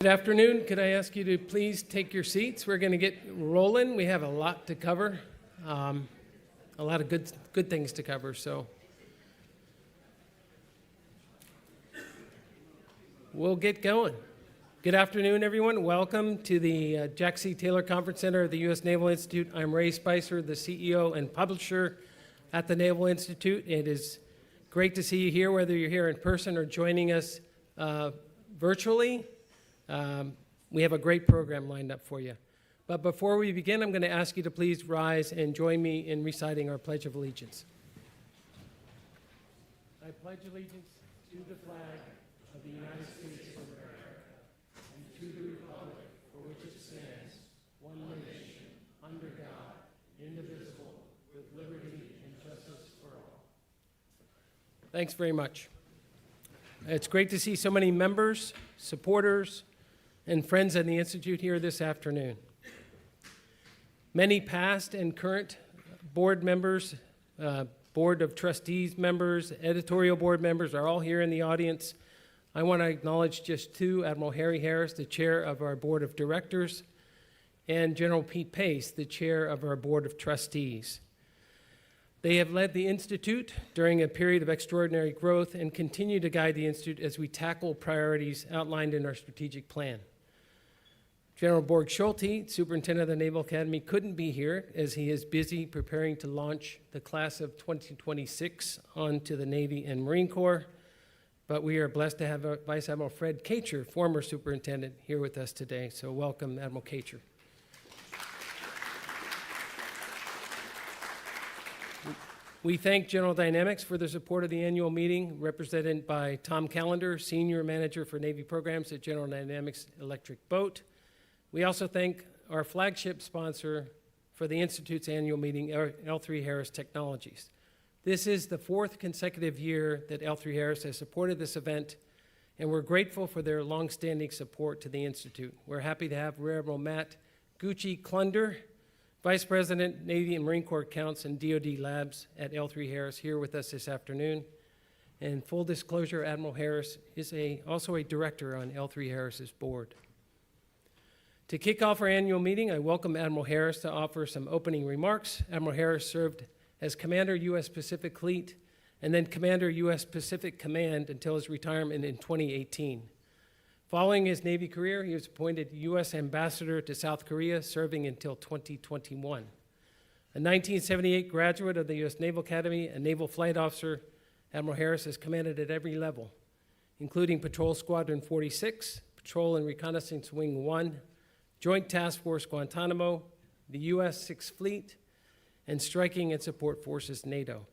Good afternoon. Could I ask you to please take your seats? We're going to get rolling. We have a lot to cover, a lot of good things to cover. So we'll get going. Good afternoon, everyone. Welcome to the Jack C. Taylor Conference Center of the U.S. Naval Institute. I'm Ray Spicer, the CEO and publisher at the Naval Institute. It is great to see you here, whether you're here in person or joining us virtually. We have a great program lined up for you. But before we begin, I'm going to ask you to please rise and join me in reciting our Pledge of Allegiance. I pledge allegiance to the flag of the United States of America and to the republic for which it stands, one nation, under God, indivisible, with liberty and justice for all. Thanks very much. It's great to see so many members, supporters, and friends at the Institute here this afternoon. Many past and current board members, board of trustees members, editorial board members are all here in the audience. I want to acknowledge just two, Admiral Harry Harris, the chair of our board of directors, and General Pete Pace, the chair of our board of trustees. They have led the Institute during a period of extraordinary growth and continue to guide the Institute as we tackle priorities outlined in our strategic plan. General Borg Schulte, Superintendent of the Naval Academy, couldn't be here as he is busy preparing to launch the class of 2026 onto the Navy and Marine Corps. But we are blessed to have Vice Admiral Fred Kacher, former superintendent, here with us today. So welcome, Admiral Kacher. We thank General Dynamics for their support of the annual meeting, represented by Tom Callender, Senior Manager for Navy Programs at General Dynamics Electric Boat. We also thank our flagship sponsor for the Institute's annual meeting, L3 Harris Technologies. This is the fourth consecutive year that L3 Harris has supported this event, and we're grateful for their longstanding support to the Institute. We're happy to have Rear Admiral Matt Gucci-Klunder, Vice President, Navy and Marine Corps Accounts and DoD Labs at L3 Harris, here with us this afternoon. And full disclosure, Admiral Harris is also a director on L3 Harris's board. To kick off our annual meeting, I welcome Admiral Harris to offer some opening remarks. Admiral Harris served as Commander, U.S. Pacific Fleet, and then Commander, U.S. Pacific Command until his retirement in 2018. Following his Navy career, he was appointed U.S. Ambassador to South Korea, serving until 2021. A 1978 graduate of the U.S. Naval Academy, a naval flight officer, Admiral Harris has commanded at every level, including Patrol Squadron 46, Patrol and Reconnaissance Wing 1, Joint Task Force Guantanamo, the U.S. Sixth Fleet, and Striking and Support Forces NATO.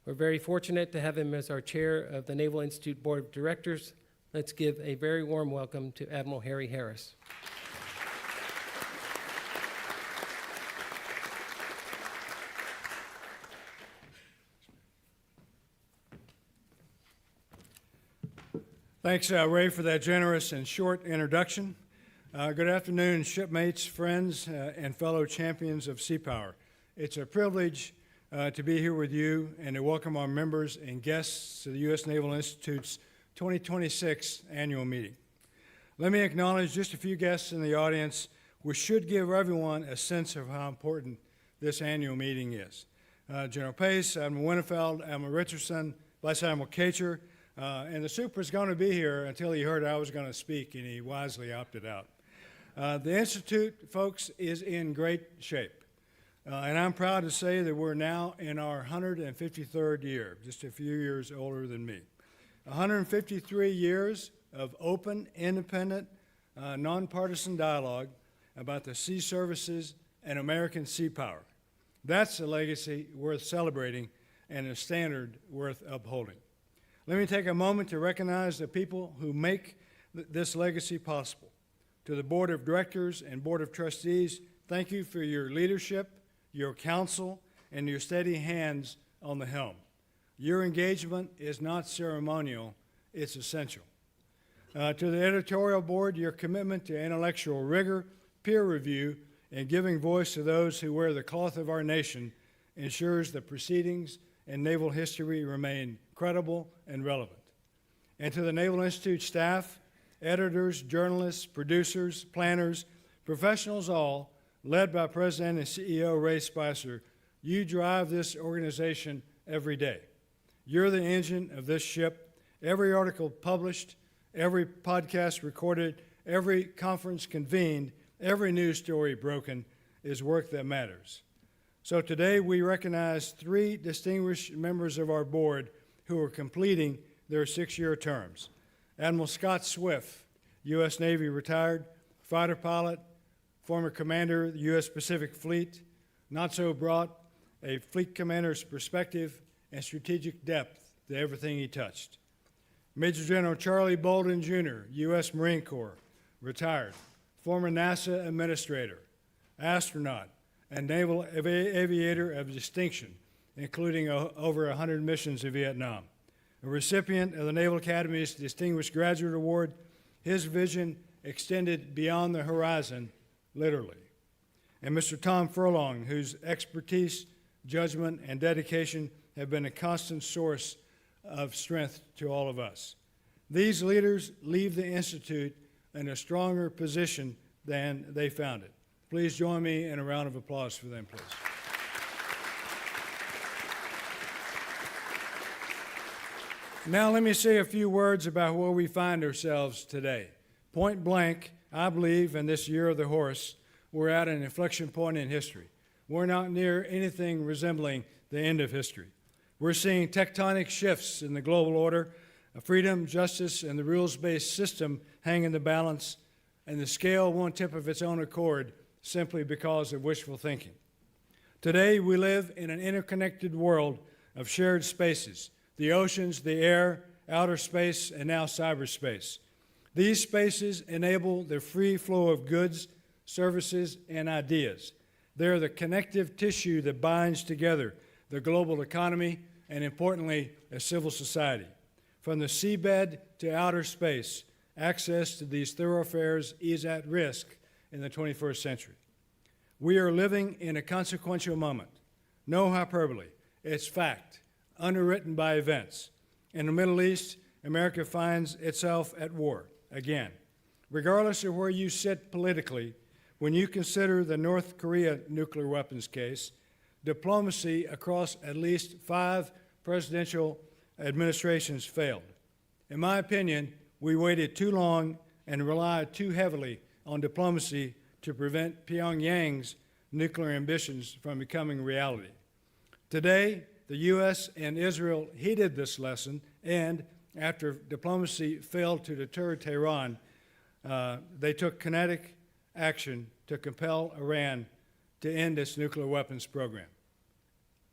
We're very fortunate to have him as our chair of the Naval Institute Board of Directors. Let's give a very warm welcome to Admiral Harry Harris. Thanks, Ray, for that generous and short introduction. Good afternoon, shipmates, friends, and fellow champions of sea power. It's a privilege to be here with you and to welcome our members and guests to the U.S. Naval Institute's 2026 annual meeting. Let me acknowledge just a few guests in the audience, which should give everyone a sense of how important this annual meeting is. General Pace, Admiral Winnefeld, Admiral Richardson, Vice Admiral Kacher, and the Super is going to be here until he heard I was going to speak, and he wisely opted out. The Institute, folks, is in great shape. And I'm proud to say that we're now in our 153rd year, just a few years older than me. 153 years of open, independent, nonpartisan dialogue about the sea services and American sea power. That's a legacy worth celebrating and a standard worth upholding. Let me take a moment to recognize the people who make this legacy possible. To the Board of Directors and Board of Trustees, thank you for your leadership, your counsel, and your steady hands on the helm. Your engagement is not ceremonial, it's essential. To the editorial board, your commitment to intellectual rigor, peer review, and giving voice to those who wear the cloth of our nation ensures the proceedings and naval history remain credible and relevant. And to the Naval Institute staff, editors, journalists, producers, planners, professionals all, led by President and CEO Ray Spicer, you drive this organization every day. You're the engine of this ship. Every article published, every podcast recorded, every conference convened, every news story broken is work that matters. So today we recognize 3 distinguished members of our board who are completing their 6-year terms. Admiral Scott Swift, U.S. Navy retired, fighter pilot, former commander of the U.S. Pacific Fleet, Natso brought a fleet commander's perspective and strategic depth to everything he touched. Major General Charlie Bolden, Jr., U.S. Marine Corps, retired, former NASA administrator, astronaut, and naval aviator of distinction, including over 100 missions in Vietnam. A recipient of the Naval Academy's Distinguished Graduate Award, his vision extended beyond the horizon, literally. And Mr. Tom Furlong, whose expertise, judgment, and dedication have been a constant source of strength to all of us. These leaders leave the Institute in a stronger position than they found it. Please join me in a round of applause for them, please. Now let me say a few words about where we find ourselves today. Point blank, I believe in this year of the horse, we're at an inflection point in history. We're not near anything resembling the end of history. We're seeing tectonic shifts in the global order. Freedom, justice, and the rules-based system hang in the balance, and the scale won't tip of its own accord simply because of wishful thinking. Today, we live in an interconnected world of shared spaces, the oceans, the air, outer space, and now cyberspace. These spaces enable the free flow of goods, services, and ideas. They're the connective tissue that binds together the global economy and, importantly, a civil society. From the seabed to outer space, access to these thoroughfares is at risk in the 21st century. We are living in a consequential moment. No hyperbole. It's fact, underwritten by events. In the Middle East, America finds itself at war again. Regardless of where you sit politically, when you consider the North Korea nuclear weapons case, diplomacy across at least 5 presidential administrations failed. In my opinion, we waited too long and relied too heavily on diplomacy to prevent Pyongyang's nuclear ambitions from becoming reality. Today, the U.S. and Israel heeded this lesson, and after diplomacy failed to deter Tehran, they took kinetic action to compel Iran to end its nuclear weapons program.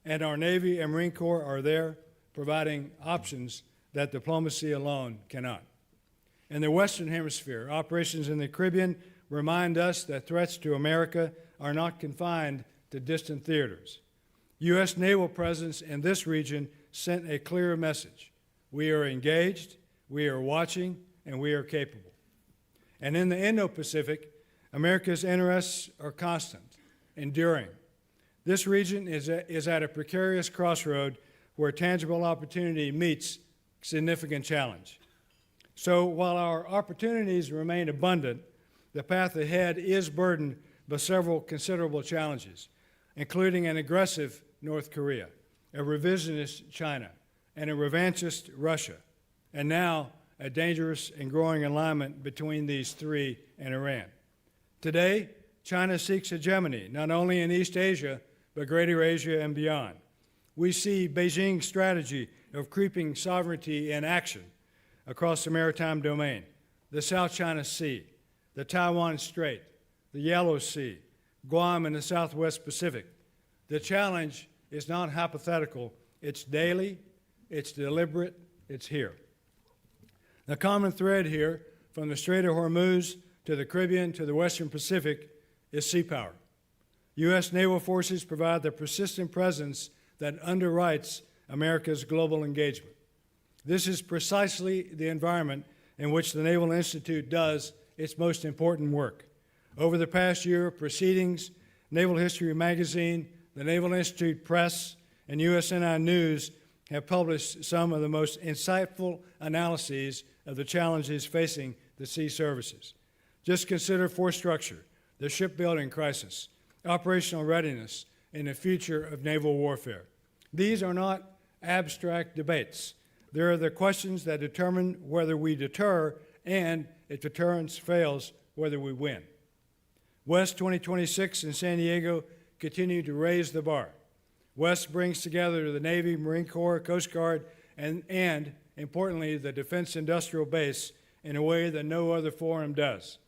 And our Navy and Marine Corps are there, providing options that diplomacy alone cannot. In the Western Hemisphere, operations in the Caribbean remind us that threats to America are not confined to distant theaters. U.S. naval presence in this region sent a clear message. We are engaged, we are watching, and we are capable. And in the Indo-Pacific, America's interests are constant, enduring. This region is at a precarious crossroad where tangible opportunity meets significant challenge. So while our opportunities remain abundant, the path ahead is burdened by several considerable challenges, including an aggressive North Korea, a revisionist China, and a revanchist Russia, and now a dangerous and growing alignment between these 3 and Iran. Today, China seeks hegemony, not only in East Asia, but Greater Asia and beyond. We see Beijing's strategy of creeping sovereignty in action across the maritime domain, the South China Sea, the Taiwan Strait, the Yellow Sea, Guam, and the Southwest Pacific. The challenge is not hypothetical. It's daily, it's deliberate, it's here. The common thread here, from the Strait of Hormuz to the Caribbean to the Western Pacific, is sea power. U.S. naval forces provide the persistent presence that underwrites America's global engagement. This is precisely the environment in which the Naval Institute does its most important work. Over the past year, proceedings, Naval History Magazine, the Naval Institute Press, and USNI News have published some of the most insightful analyses of the challenges facing the sea services. Just consider force structure, the shipbuilding crisis, operational readiness, and the future of naval warfare. These are not abstract debates. They are the questions that determine whether we deter and, if deterrence fails, whether we win. West 2026 in San Diego continue to raise the bar. West brings together the Navy, Marine Corps, Coast Guard, and importantly, the Defense Industrial Base in a way that no other forum does.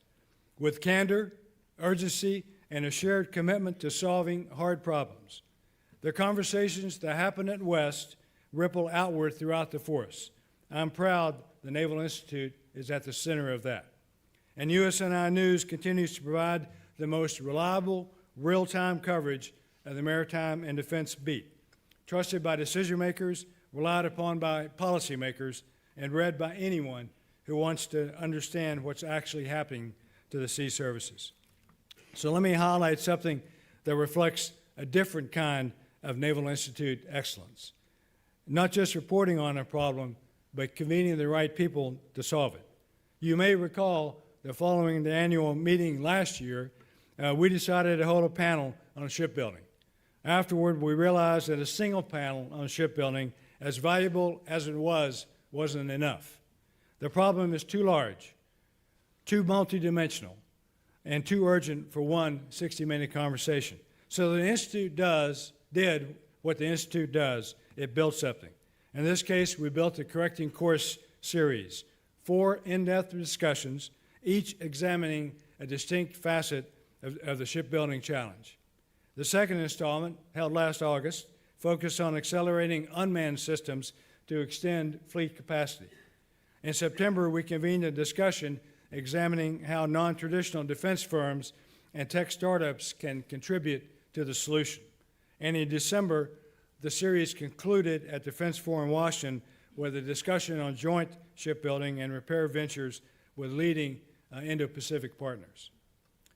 With candor, urgency, and a shared commitment to solving hard problems. The conversations that happen at West ripple outward throughout the force. I'm proud the Naval Institute is at the center of that. And USNI News continues to provide the most reliable, real-time coverage of the maritime and defense beat, trusted by decision makers, relied upon by policymakers, and read by anyone who wants to understand what's actually happening to the sea services. So let me highlight something that reflects a different kind of Naval Institute excellence. Not just reporting on a problem, but convening the right people to solve it. You may recall that following the annual meeting last year, we decided to hold a panel on shipbuilding. Afterward, we realized that a single panel on shipbuilding, as valuable as it was, wasn't enough. The problem is too large, too multidimensional, and too urgent for one 60-minute conversation. So the Institute did what the Institute does. It built something. In this case, we built a Correcting Course series, 4 in-depth discussions, each examining a distinct facet of the shipbuilding challenge. The second installment, held last August, focused on accelerating unmanned systems to extend fleet capacity. In September, we convened a discussion examining how non-traditional defense firms and tech startups can contribute to the solution. And in December, the series concluded at Defense Forum Washington with a discussion on joint shipbuilding and repair ventures with leading Indo-Pacific partners.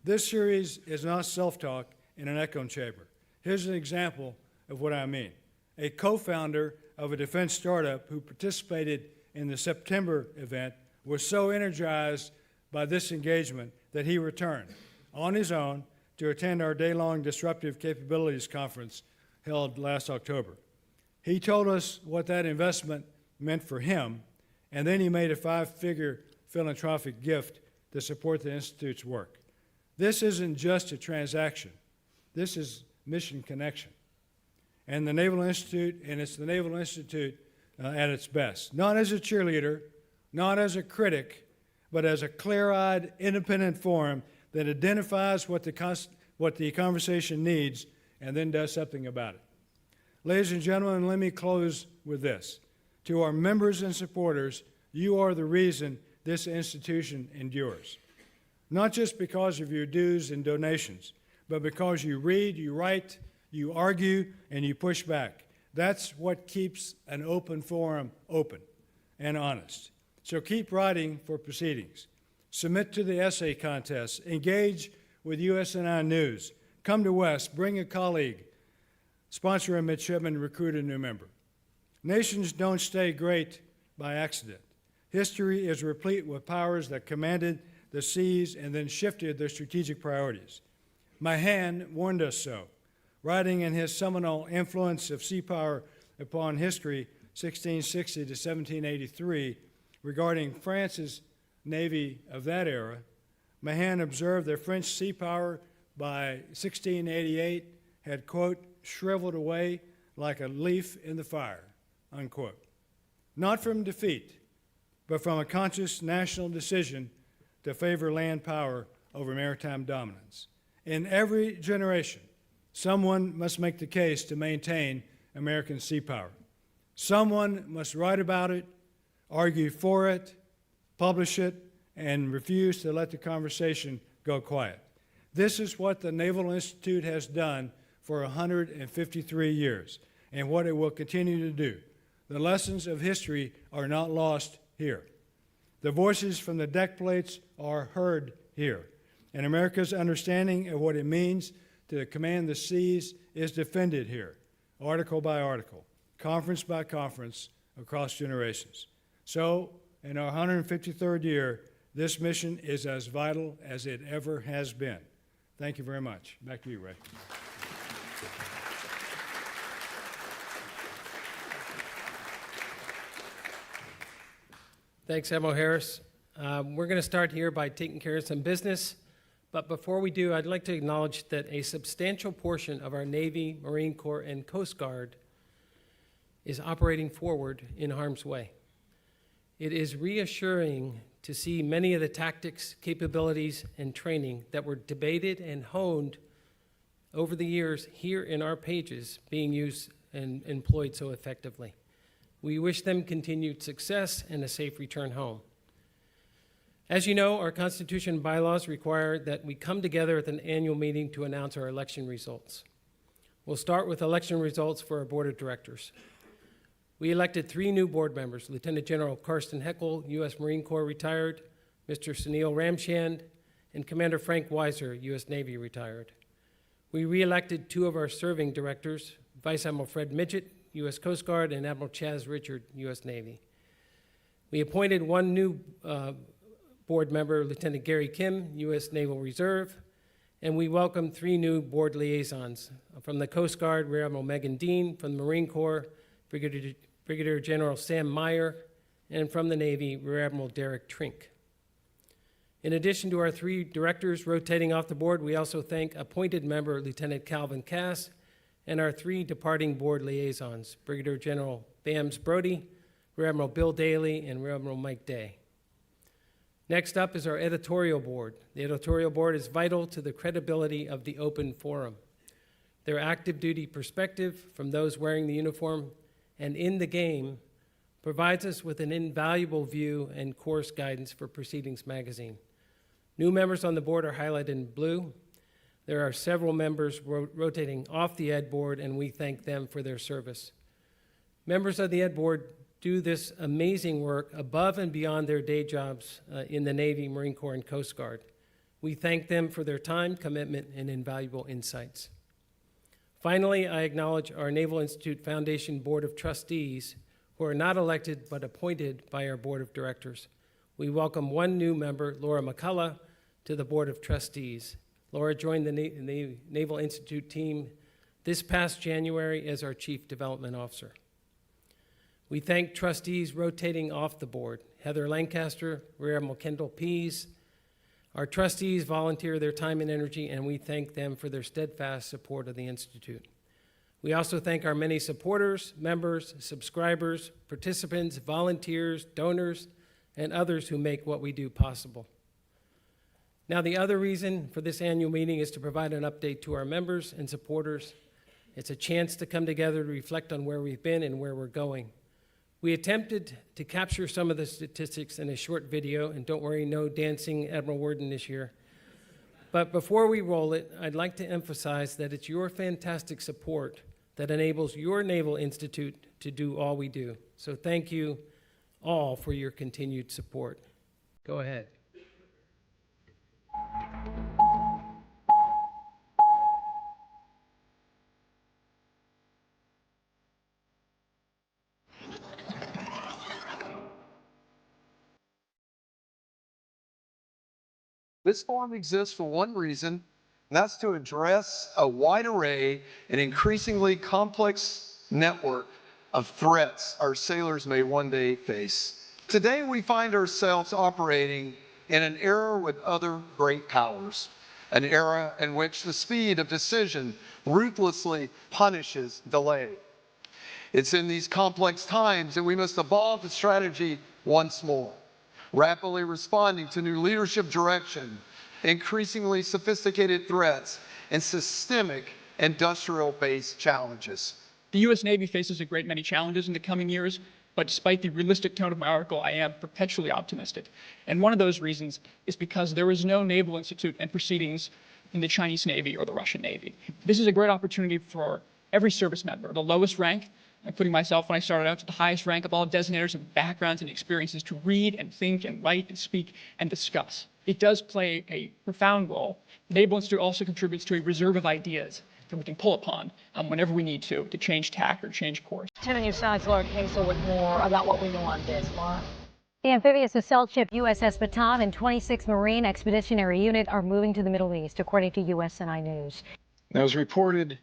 This series is not self-talk in an echo chamber. Here's an example of what I mean. A co-founder of a defense startup who participated in the September event was so energized by this engagement that he returned on his own to attend our day-long Disruptive Capabilities Conference held last October. He told us what that investment meant for him, and then he made a 5-figure philanthropic gift to support the Institute's work. This isn't just a transaction. This is mission connection. And the Naval Institute, and it's the Naval Institute at its best. Not as a cheerleader, not as a critic, but as a clear-eyed, independent forum that identifies what the conversation needs and then does something about it. Ladies and gentlemen, let me close with this. To our members and supporters, you are the reason this institution endures. Not just because of your dues and donations, but because you read, you write, you argue, and you push back. That's what keeps an open forum open and honest. So keep writing for proceedings. Submit to the essay contest. Engage with USNI News. Come to West. Bring a colleague. Sponsor a midshipman. Recruit a new member. Nations don't stay great by accident. History is replete with powers that commanded the seas and then shifted their strategic priorities. Mahan warned us so, writing in his seminal Influence of Sea Power upon History, 1660 to 1783, regarding France's navy of that era. Mahan observed that French sea power by 1688 had, quote, shriveled away like a leaf in the fire, unquote. Not from defeat, but from a conscious national decision to favor land power over maritime dominance. In every generation, someone must make the case to maintain American sea power. Someone must write about it, argue for it, publish it, and refuse to let the conversation go quiet. This is what the Naval Institute has done for 153 years, and what it will continue to do. The lessons of history are not lost here. The voices from the deck plates are heard here, and America's understanding of what it means to command the seas is defended here, article by article, conference by conference, across generations. So, in our 153rd year, This mission is as vital as it ever has been. Thank you very much. Back to you, Ray. Thanks, Admiral Harris. We're going to start here by taking care of some business. But before we do, I'd like to acknowledge that a substantial portion of our Navy, Marine Corps, and Coast Guard is operating forward in harm's way. It is reassuring to see many of the tactics, capabilities, and training that were debated and honed over the years here in our pages being used and employed so effectively. We wish them continued success and a safe return home. As you know, our Constitution and bylaws require that we come together at an annual meeting to announce our election results. We'll start with election results for our Board of Directors. We elected 3 new board members: Lieutenant General Karsten Heckel, U.S. Marine Corps, retired; Mr. Sunil Ramchand; and Commander Frank Weiser, U.S. Navy, retired. We re-elected 2 of our serving directors: Vice Admiral Fred Midget, U.S. Coast Guard, and Admiral Chaz Richard, U.S. Navy. We appointed 1 new board member, Lieutenant Gary Kim, U.S. Naval Reserve, and we welcomed 3 new board liaisons. From the Coast Guard, Rear Admiral Megan Dean; from the Marine Corps, Brigadier General Sam Meyer; and from the Navy, Rear Admiral Derek Trink. In addition to our 3 directors rotating off the board, we also thank appointed member Lieutenant Calvin Cass and our 3 departing board liaisons, Brigadier General Bams Brody, Rear Admiral Bill Daly, and Rear Admiral Mike Day. Next up is our editorial board. The editorial board is vital to the credibility of the open forum. Their active duty perspective from those wearing the uniform and in the game provides us with an invaluable view and course guidance for Proceedings magazine. New members on the board are highlighted in blue. There are several members rotating off the Ed board, and we thank them for their service. Members of the Ed board do this amazing work above and beyond their day jobs in the Navy, Marine Corps, and Coast Guard. We thank them for their time, commitment, and invaluable insights. Finally, I acknowledge our Naval Institute Foundation Board of Trustees, who are not elected but appointed by our Board of Directors. We welcome 1 new member, Laura McCullough, to the Board of Trustees. Laura joined the Naval Institute team this past January as our Chief Development Officer. We thank trustees rotating off the board: Heather Lancaster, Rear Admiral Kendall Pease. Our trustees volunteer their time and energy, and we thank them for their steadfast support of the Institute. We also thank our many supporters, members, subscribers, participants, volunteers, donors, and others who make what we do possible. Now, the other reason for this annual meeting is to provide an update to our members and supporters. It's a chance to come together to reflect on where we've been and where we're going. We attempted to capture some of the statistics in a short video, and don't worry, no dancing Admiral Worden this year. But before we roll it, I'd like to emphasize that it's your fantastic support that enables your Naval Institute to do all we do. So thank you all for your continued support. Go ahead. This forum exists for one reason, and that's to address a wide array and increasingly complex network of threats our sailors may one day face. Today, we find ourselves operating in an era with other great powers, an era in which the speed of decision ruthlessly punishes delay. It's in these complex times that we must evolve the strategy once more, rapidly responding to new leadership direction, increasingly sophisticated threats, and systemic industrial-based challenges. The U.S. Navy faces a great many challenges in the coming years, but despite the realistic tone of my article, I am perpetually optimistic. And one of those reasons is because there is no Naval Institute and proceedings in the Chinese Navy or the Russian Navy. This is a great opportunity for every service member, the lowest rank, including myself when I started out, to the highest rank of all designators and backgrounds and experiences, to read and think and write and speak and discuss. It does play a profound role. The Naval Institute also contributes to a reserve of ideas that we can pull upon whenever we need to change tack or change course. Turning your slides, Lord Hazel, with more about what we know on this, Laura. The amphibious assault ship USS Bataan and 26th Marine Expeditionary Unit are moving to the Middle East, according to USNI News. Now, as reported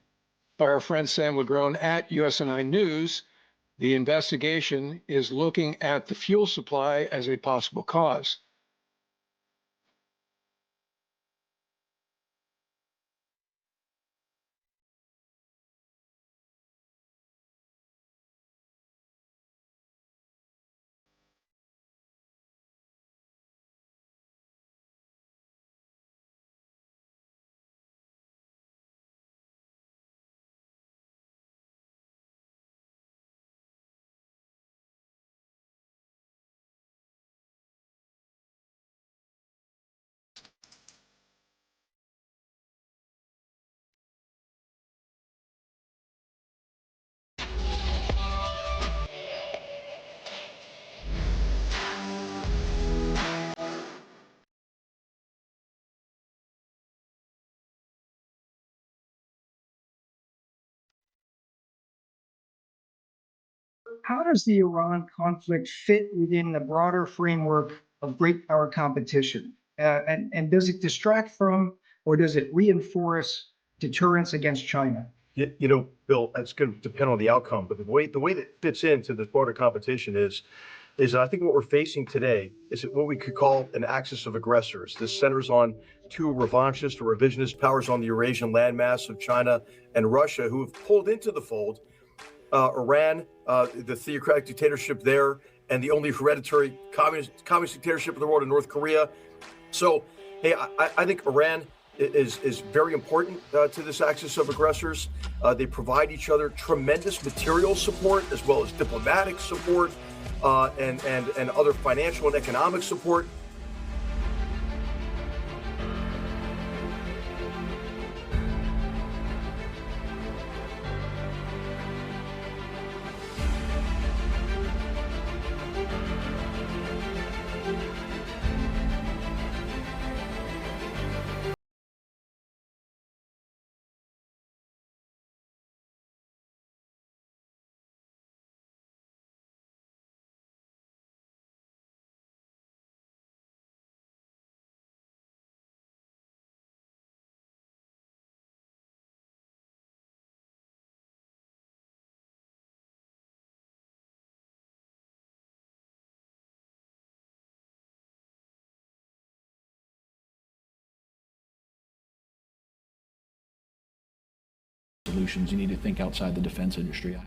by our friend Sam Legrone at USNI News, the investigation is looking at the fuel supply as a possible cause. How does the Iran conflict fit within the broader framework of great power competition? And does it distract from, or does it reinforce deterrence against China? You know, Bill, it's going to depend on the outcome, but the way that it fits into this broader competition is I think what we're facing today is what we could call an axis of aggressors. This centers on two revanchist or revisionist powers on the Eurasian landmass of China and Russia, who have pulled into the fold Iran, the theocratic dictatorship there, and the only hereditary communist dictatorship in the world in North Korea. So, hey, I think Iran is very important to this axis of aggressors. They provide each other tremendous material support as well as diplomatic support and other financial and economic support. Solutions. You need to think outside the defense industry.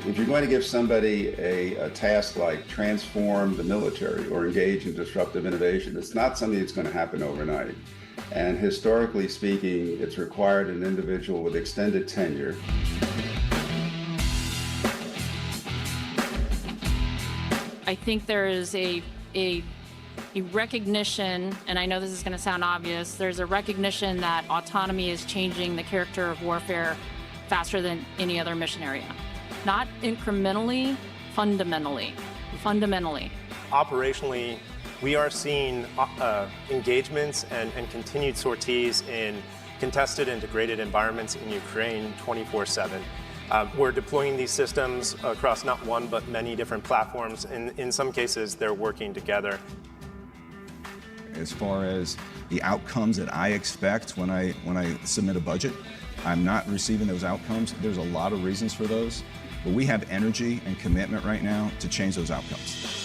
If you're going to give somebody a task like transform the military or engage in disruptive innovation, it's not something that's going to happen overnight. And historically speaking, it's required an individual with extended tenure. I think there is a recognition, and I know this is going to sound obvious, there's a recognition that autonomy is changing the character of warfare faster than any other mission area. Not incrementally, fundamentally. Operationally, we are seeing engagements and continued sorties in contested and degraded environments in Ukraine 24/7. We're deploying these systems across not one but many different platforms. In some cases, they're working together. As far as the outcomes that I expect when I submit a budget, I'm not receiving those outcomes. There's a lot of reasons for those. But we have energy and commitment right now to change those outcomes.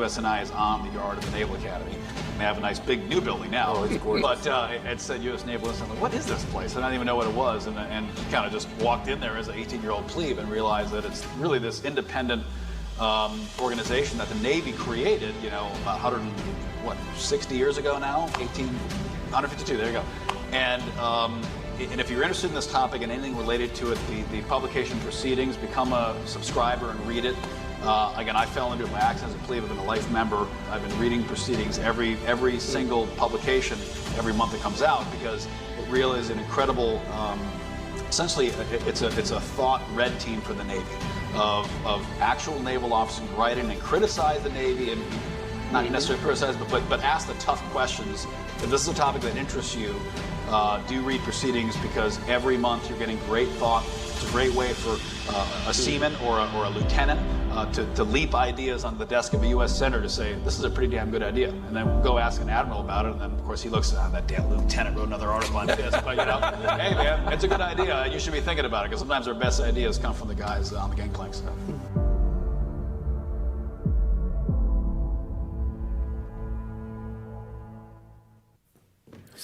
USNI is on the yard of the Naval Academy. They have a nice big new building now. Oh, it's gorgeous. But it said U.S. Naval Institute. I'm like, what is this place? And I didn't even know what it was. And kind of just walked in there as an 18-year-old plebe and realized that it's really this independent organization that the Navy created, about 160 years ago now? 152, there you go. And if you're interested in this topic and anything related to it, the publication proceedings, become a subscriber and read it. Again, I fell into it by accident as a plebe. I've been a life member. I've been reading proceedings every single publication every month that comes out, because it really is an incredible, essentially it's a thought red team for the Navy of actual naval officers who write in and criticize the Navy, and not necessarily criticize, but ask the tough questions. If this is a topic that interests you, do read proceedings, because every month you're getting great thought. It's a great way for a seaman or a lieutenant to leap ideas on the desk of a U.S. senator to say, this is a pretty damn good idea. And then go ask an admiral about it. And then, of course, he looks at that damn lieutenant wrote another article on this. But, hey, man, it's a good idea. You should be thinking about it, because sometimes our best ideas come from the guys on the gangplanks.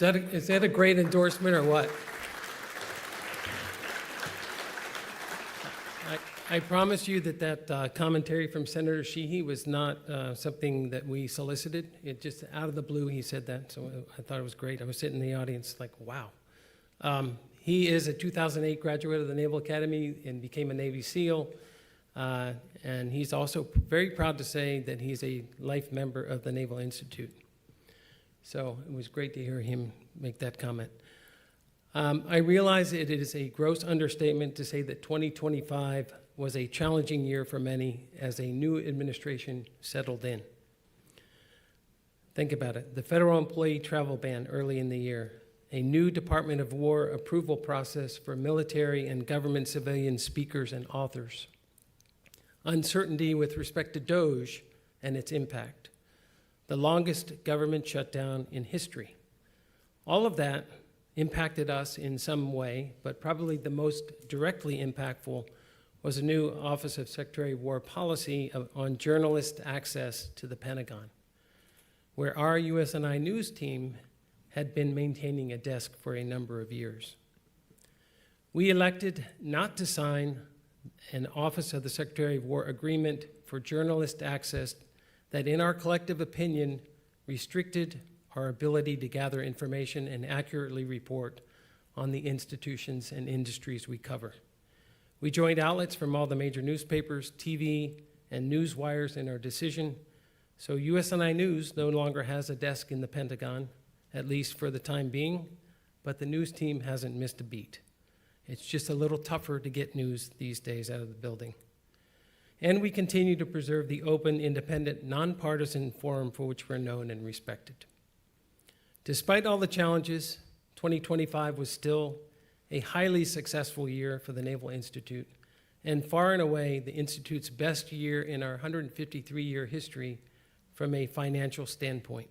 Is that a great endorsement or what? I promise you that commentary from Senator Sheehy was not something that we solicited. It just out of the blue he said that, so I thought it was great. I was sitting in the audience like, wow. He is a 2008 graduate of the Naval Academy and became a Navy SEAL. And he's also very proud to say that he's a life member of the Naval Institute. So it was great to hear him make that comment. I realize it is a gross understatement to say that 2025 was a challenging year for many as a new administration settled in. Think about it. The federal employee travel ban early in the year, a new Department of War approval process for military and government civilian speakers and authors, uncertainty with respect to DOGE and its impact, the longest government shutdown in history. All of that impacted us in some way, but probably the most directly impactful was a new Office of Secretary of War policy on journalist access to the Pentagon, where our USNI News team had been maintaining a desk for a number of years. We elected not to sign an Office of the Secretary of War agreement for journalist access that, in our collective opinion, restricted our ability to gather information and accurately report on the institutions and industries we cover. We joined outlets from all the major newspapers, TV, and news wires in our decision, so USNI News no longer has a desk in the Pentagon, at least for the time being, but the news team hasn't missed a beat. It's just a little tougher to get news these days out of the building. And we continue to preserve the open, independent, nonpartisan forum for which we're known and respected. Despite all the challenges, 2025 was still a highly successful year for the Naval Institute, and far and away the Institute's best year in our 153-year history from a financial standpoint.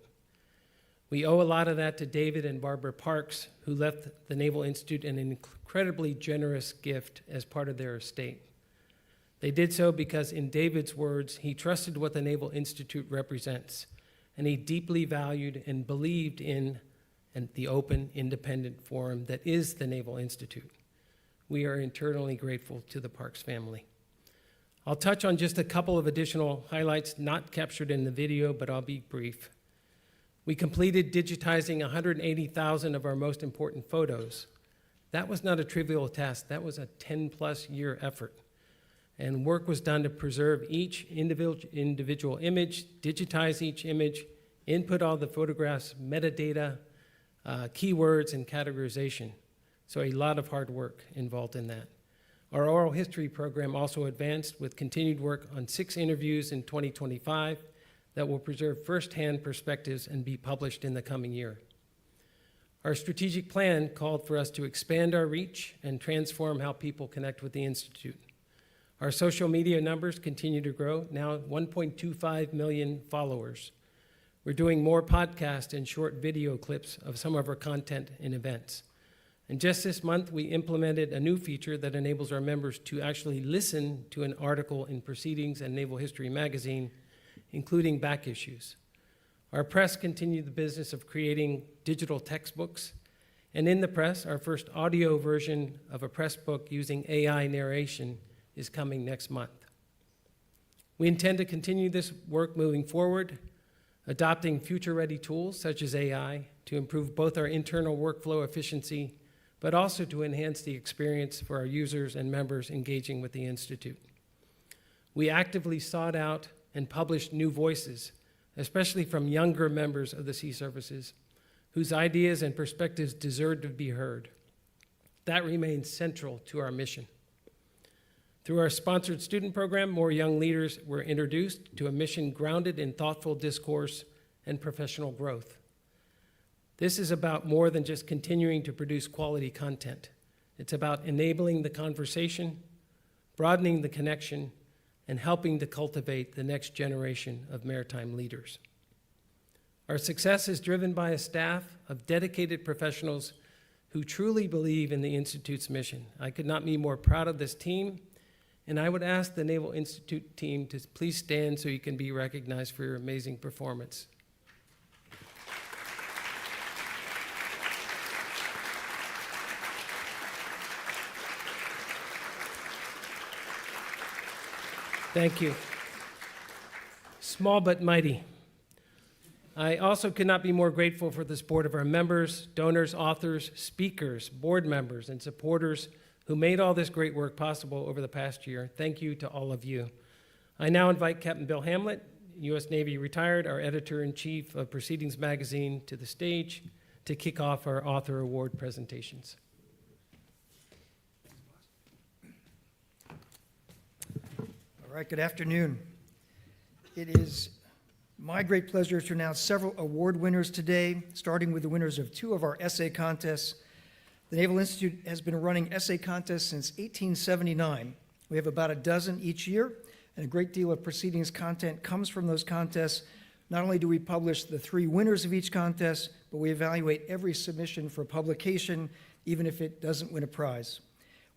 We owe a lot of that to David and Barbara Parks, who left the Naval Institute an incredibly generous gift as part of their estate. They did so because, in David's words, he trusted what the Naval Institute represents, and he deeply valued and believed in the open, independent forum that is the Naval Institute. We are eternally grateful to the Parks family. I'll touch on just a couple of additional highlights not captured in the video, but I'll be brief. We completed digitizing 180,000 of our most important photos. That was not a trivial task. That was a 10-plus year effort. And work was done to preserve each individual image, digitize each image, input all the photographs, metadata, keywords, and categorization. So a lot of hard work involved in that. Our oral history program also advanced with continued work on 6 interviews in 2025 that will preserve firsthand perspectives and be published in the coming year. Our strategic plan called for us to expand our reach and transform how people connect with the Institute. Our social media numbers continue to grow, now 1.25 million followers. We're doing more podcasts and short video clips of some of our content and events. And just this month, we implemented a new feature that enables our members to actually listen to an article in Proceedings and Naval History magazine including back issues. Our press continued the business of creating digital textbooks, and in the press, our first audio version of a press book using AI narration is coming next month. We intend to continue this work moving forward, adopting future-ready tools such as AI to improve both our internal workflow efficiency, but also to enhance the experience for our users and members engaging with the Institute. We actively sought out and published new voices, especially from younger members of the Sea Services, whose ideas and perspectives deserve to be heard. That remains central to our mission. Through our sponsored student program, more young leaders were introduced to a mission grounded in thoughtful discourse and professional growth. This is about more than just continuing to produce quality content. It's about enabling the conversation, broadening the connection, and helping to cultivate the next generation of maritime leaders. Our success is driven by a staff of dedicated professionals who truly believe in the Institute's mission. I could not be more proud of this team, and I would ask the Naval Institute team to please stand so you can be recognized for your amazing performance. Thank you. Small but mighty. I also could not be more grateful for the support of our members, donors, authors, speakers, board members, and supporters who made all this great work possible over the past year. Thank you to all of you. I now invite Captain Bill Hamlet, U.S. Navy retired, our editor-in-chief of Proceedings Magazine, to the stage to kick off our author award presentations. All right, good afternoon. It is my great pleasure to announce several award winners today, starting with the winners of two of our essay contests. The Naval Institute has been running essay contests since 1879. We have about a dozen each year, and a great deal of proceedings content comes from those contests. Not only do we publish the three winners of each contest, but we evaluate every submission for publication, even if it doesn't win a prize.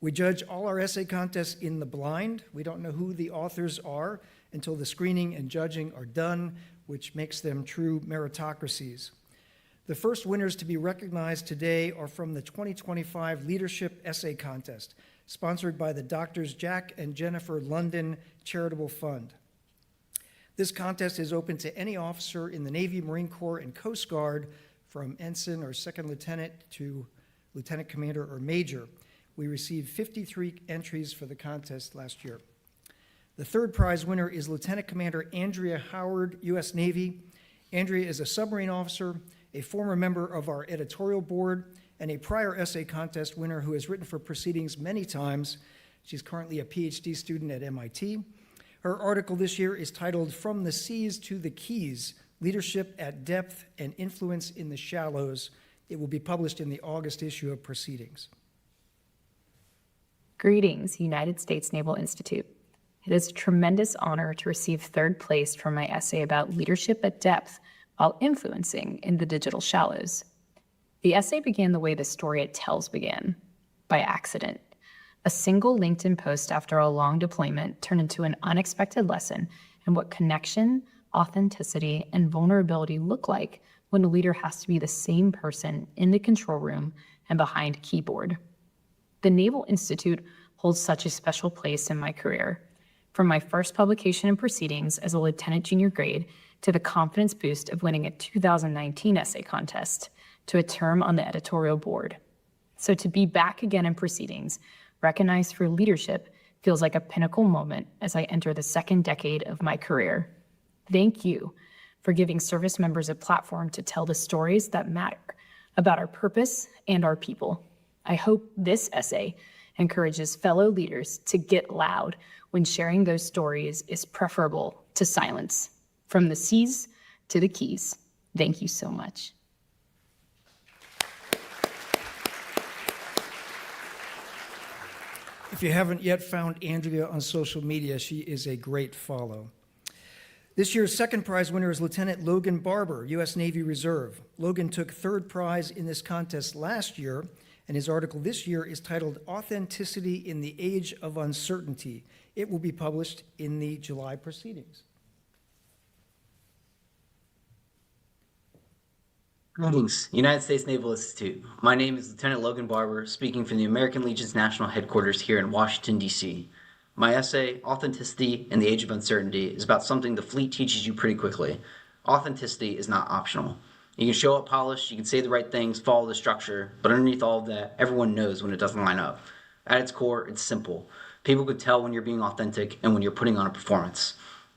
We judge all our essay contests in the blind. We don't know who the authors are until the screening and judging are done, which makes them true meritocracies. The first winners to be recognized today are from the 2025 Leadership Essay Contest, sponsored by the Drs. Jack and Jennifer London Charitable Fund. This contest is open to any officer in the Navy, Marine Corps, and Coast Guard, from ensign or second lieutenant to lieutenant commander or major. We received 53 entries for the contest last year. The third prize winner is Lieutenant Commander Andrea Howard, U.S. Navy. Andrea is a submarine officer, a former member of our editorial board, and a prior essay contest winner who has written for Proceedings many times. She's currently a PhD student at MIT. Her article this year is titled From the Seas to the Keys, Leadership at Depth and Influence in the Shallows. It will be published in the August issue of Proceedings. Greetings, United States Naval Institute. It is a tremendous honor to receive third place for my essay about leadership at depth while influencing in the digital shallows. The essay began the way the story it tells began, by accident. A single LinkedIn post after a long deployment turned into an unexpected lesson in what connection, authenticity, and vulnerability look like when a leader has to be the same person in the control room and behind keyboard. The Naval Institute holds such a special place in my career. From my first publication in Proceedings as a lieutenant junior grade to the confidence boost of winning a 2019 essay contest to a term on the editorial board. So to be back again in Proceedings, recognized for leadership, feels like a pinnacle moment as I enter the second decade of my career. Thank you for giving service members a platform to tell the stories that matter about our purpose and our people. I hope this essay encourages fellow leaders to get loud when sharing those stories is preferable to silence. From the seas to the keys. Thank you so much. If you haven't yet found Andrea on social media, she is a great follow. This year's second prize winner is Lieutenant Logan Barber, U.S. Navy Reserve. Logan took third prize in this contest last year, and his article this year is titled Authenticity in the Age of Uncertainty. It will be published in the July Proceedings. Greetings, United States Naval Institute. My name is Lieutenant Logan Barber, speaking from the American Legion's National Headquarters here in Washington, D.C. My essay, Authenticity in the Age of Uncertainty, is about something the fleet teaches you pretty quickly. Authenticity is not optional. You can show up polished, you can say the right things, follow the structure, but underneath all of that, everyone knows when it doesn't line up. At its core, it's simple. People could tell when you're being authentic and when you're putting on a performance.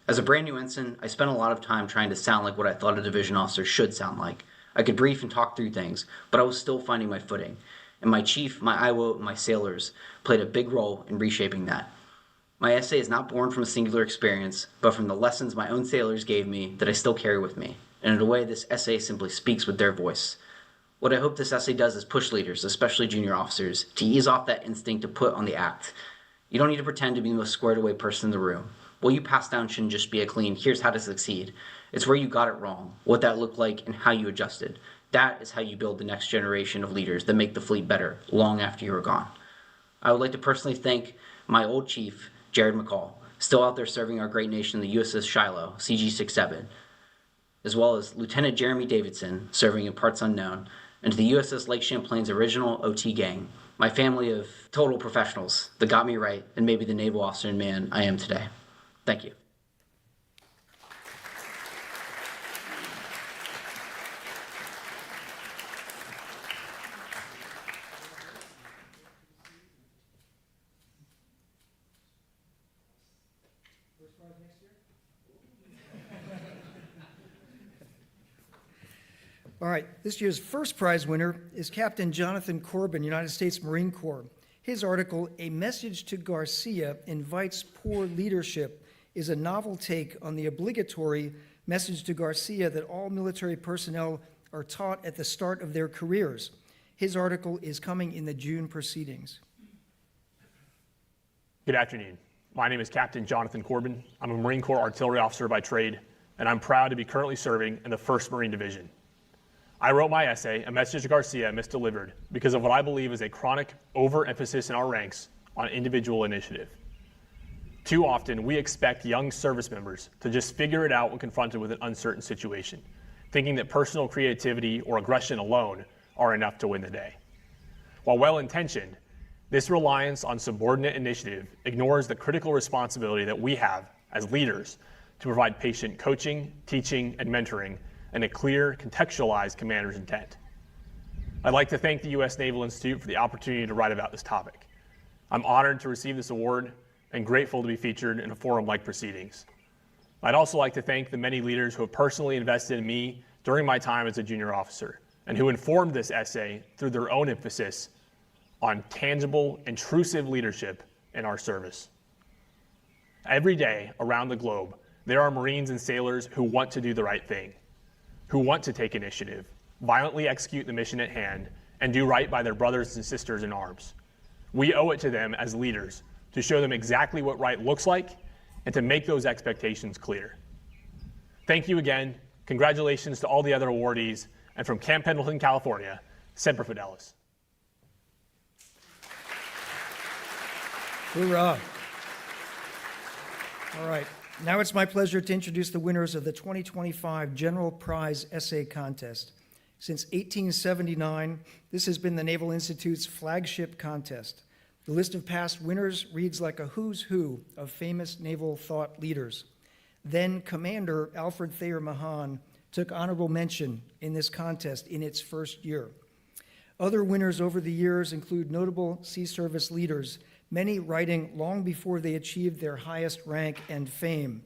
As a brand new ensign, I spent a lot of time trying to sound like what I thought a division officer should sound like. I could brief and talk through things, but I was still finding my footing. And my chief, my IWO, and my sailors played a big role in reshaping that. My essay is not born from a singular experience, but from the lessons my own sailors gave me that I still carry with me. And in a way, this essay simply speaks with their voice. What I hope this essay does is push leaders, especially junior officers, to ease off that instinct to put on the act. You don't need to pretend to be the most squared away person in the room. What you pass down shouldn't just be a clean, here's how to succeed. It's where you got it wrong, what that looked like, and how you adjusted. That is how you build the next generation of leaders that make the fleet better long after you are gone. I would like to personally thank my old chief, Jared McCall, still out there serving our great nation in the USS Shiloh, CG-67, as well as Lieutenant Jeremy Davidson, serving in parts unknown, and to the USS Lake Champlain's original OT gang, my family of total professionals that got me right and made me the naval officer and man I am today. Thank you. All right, this year's first prize winner is Captain Jonathan Corbin, United States Marine Corps. His article, A Message to Garcia Invites Poor Leadership, is a novel take on the obligatory message to Garcia that all military personnel are taught at the start of their careers. His article is coming in the June proceedings. Good afternoon. My name is Captain Jonathan Corbin. I'm a Marine Corps artillery officer by trade, and I'm proud to be currently serving in the 1st Marine Division. I wrote my essay, A Message to Garcia, Misdelivered, because of what I believe is a chronic overemphasis in our ranks on individual initiative. Too often, we expect young service members to just figure it out when confronted with an uncertain situation, thinking that personal creativity or aggression alone are enough to win the day. While well-intentioned, this reliance on subordinate initiative ignores the critical responsibility that we have as leaders to provide patient coaching, teaching, and mentoring, and a clear, contextualized commander's intent. I'd like to thank the U.S. Naval Institute for the opportunity to write about this topic. I'm honored to receive this award and grateful to be featured in a forum like proceedings. I'd also like to thank the many leaders who have personally invested in me during my time as a junior officer and who informed this essay through their own emphasis on tangible, intrusive leadership in our service. Every day around the globe, there are Marines and sailors who want to do the right thing, who want to take initiative, violently execute the mission at hand, and do right by their brothers and sisters in arms. We owe it to them as leaders to show them exactly what right looks like and to make those expectations clear. Thank you again. Congratulations to all the other awardees, and from Camp Pendleton, California, Semper Fidelis. Hoorah. All right. Now it's my pleasure to introduce the winners of the 2025 General Prize Essay Contest. Since 1879, this has been the Naval Institute's flagship contest. The list of past winners reads like a who's who of famous naval thought leaders. Then Commander Alfred Thayer Mahan took honorable mention in this contest in its first year. Other winners over the years include notable sea service leaders, many writing long before they achieved their highest rank and fame.